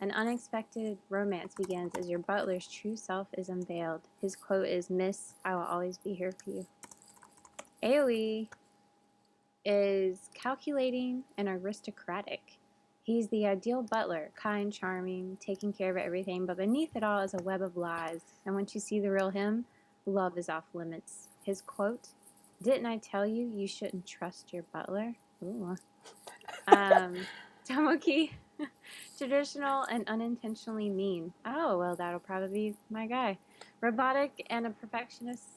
Speaker 2: An unexpected romance begins as your butler's true self is unveiled. His quote is, "Miss, I will always be here for you." AoE is calculating and aristocratic. He's the ideal butler, kind, charming, taking care of everything, but beneath it all is a web of lies. And once you see the real him, love is off limits. His quote, "Didn't I tell you you shouldn't trust your butler?" Ooh. Tomoki, traditional and unintentionally mean. Oh, well, that'll probably be my guy. Robotic and a perfectionist.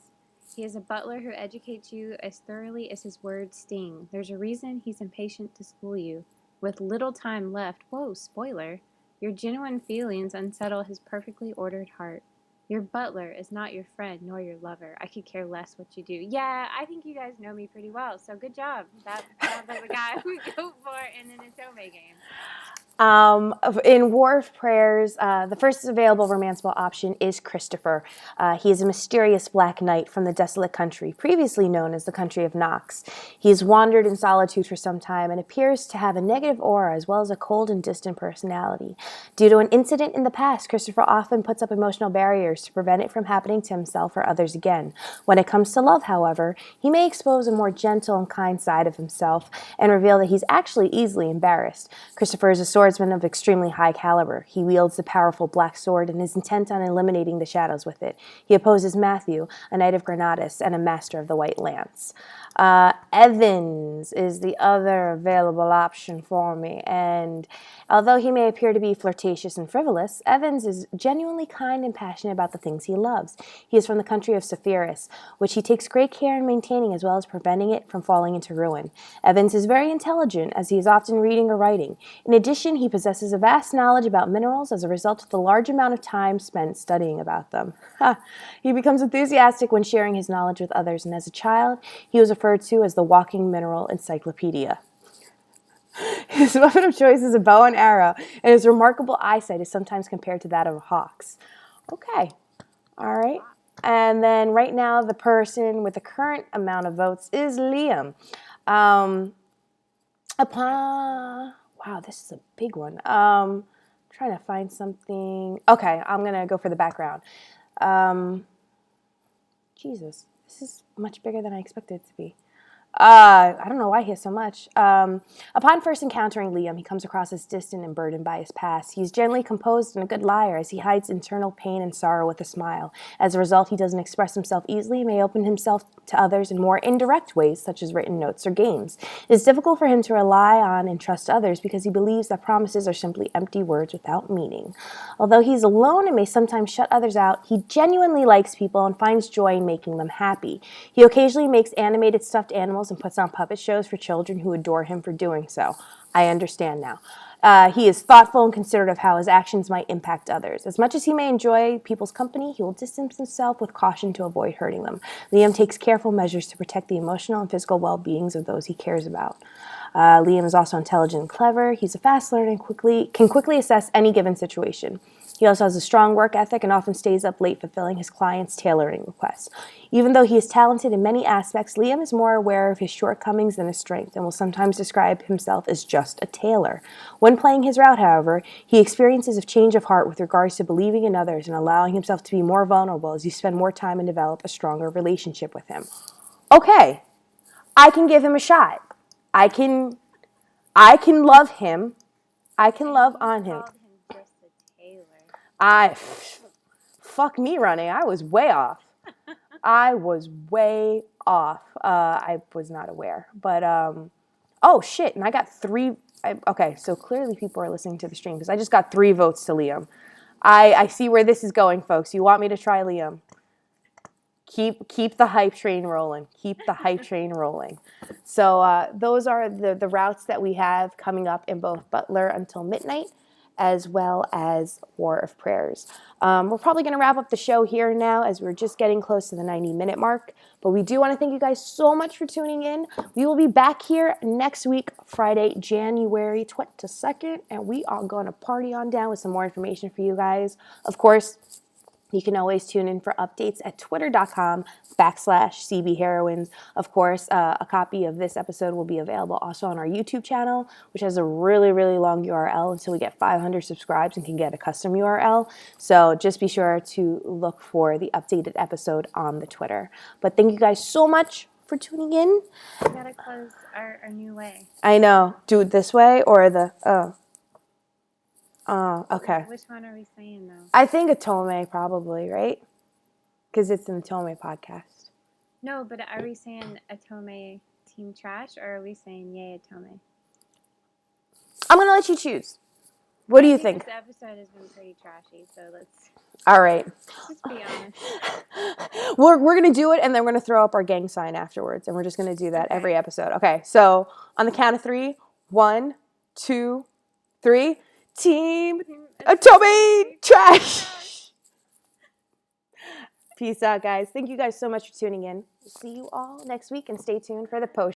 Speaker 2: He is a butler who educates you as thoroughly as his words sting. There's a reason he's impatient to school you. With little time left, whoa, spoiler, your genuine feelings unsettle his perfectly ordered heart. Your butler is not your friend nor your lover. I could care less what you do. Yeah, I think you guys know me pretty well, so good job. That sounds like the guy we go for in an Otome game.
Speaker 1: In War of Prayers, the first available romanceable option is Christopher. He is a mysterious black knight from the desolate country, previously known as the country of Nox. He has wandered in solitude for some time and appears to have a negative aura as well as a cold and distant personality. Due to an incident in the past, Christopher often puts up emotional barriers to prevent it from happening to himself or others again. When it comes to love, however, he may expose a more gentle and kind side of himself and reveal that he's actually easily embarrassed. Christopher is a swordsman of extremely high caliber. He wields the powerful black sword and is intent on eliminating the shadows with it. He opposes Matthew, a knight of Granatus and a master of the White Lance. Evans is the other available option for me, and although he may appear to be flirtatious and frivolous, Evans is genuinely kind and passionate about the things he loves. He is from the country of Sephiris, which he takes great care in maintaining as well as preventing it from falling into ruin. Evans is very intelligent, as he is often reading or writing. In addition, he possesses a vast knowledge about minerals as a result of the large amount of time spent studying about them. He becomes enthusiastic when sharing his knowledge with others, and as a child, he was referred to as the walking mineral encyclopedia. His weapon of choice is a bow and arrow, and his remarkable eyesight is sometimes compared to that of a hawk's. Okay, all right. And then right now, the person with the current amount of votes is Liam. Wow, this is a big one. Trying to find something. Okay, I'm going to go for the background. Jesus, this is much bigger than I expected it to be. I don't know why he has so much. Upon first encountering Liam, he comes across as distant and burdened by his past. He is generally composed and a good liar, as he hides internal pain and sorrow with a smile. As a result, he doesn't express himself easily and may open himself to others in more indirect ways, such as written notes or games. It is difficult for him to rely on and trust others because he believes that promises are simply empty words without meaning. Although he is alone and may sometimes shut others out, he genuinely likes people and finds joy in making them happy. He occasionally makes animated stuffed animals and puts on puppet shows for children who adore him for doing so. I understand now. He is thoughtful and considerate of how his actions might impact others. As much as he may enjoy people's company, he will distance himself with caution to avoid hurting them. Liam takes careful measures to protect the emotional and physical well-beings of those he cares about. Liam is also intelligent and clever. He's a fast learner and can quickly assess any given situation. He also has a strong work ethic and often stays up late fulfilling his clients' tailoring requests. Even though he is talented in many aspects, Liam is more aware of his shortcomings than his strength and will sometimes describe himself as just a tailor. When playing his route, however, he experiences a change of heart with regards to believing in others and allowing himself to be more vulnerable as you spend more time and develop a stronger relationship with him. Okay, I can give him a shot. I can love him. I can love on him. Fuck me running. I was way off. I was not aware. But, oh shit. And I got 3. Okay, so clearly people are listening to the stream because I just got 3 votes to Liam. I see where this is going, folks. You want me to try Liam? Keep the hype train rolling. Keep the hype train rolling. So those are the routes that we have coming up in both Butler Until Midnight as well as War of Prayers. We're probably going to wrap up the show here now as we're just getting close to the 90-minute mark. But we do want to thank you guys so much for tuning in. We will be back here next week, Friday, January 22nd, and we are going to party on down with some more information for you guys. Of course, you can always tune in for updates at twitter.com/CBHeroines. Of course, a copy of this episode will be available also on our YouTube channel, which has a really, really long URL until we get 500 subscribes and can get a custom URL. So just be sure to look for the updated episode on the Twitter. But thank you guys so much for tuning in.
Speaker 2: We gotta close our new way.
Speaker 1: I know. Do it this way or the... okay.
Speaker 2: Which one are we saying, though?
Speaker 1: I think Otome probably, right? Because it's an Otome podcast.
Speaker 2: No, but are we saying Otome Team Trash, or are we saying Yay Otome?
Speaker 1: I'm going to let you choose. What do you think?
Speaker 2: This episode has been pretty trashy, so let's...
Speaker 1: All right.
Speaker 2: Let's be honest.
Speaker 1: We're going to do it, and then we're going to throw up our gang sign afterwards, and we're just going to do that every episode. Okay, so on the count of 3, 1, 2, 3... Team Otome Trash. Peace out, guys. Thank you guys so much for tuning in. See you all next week, and stay tuned for the post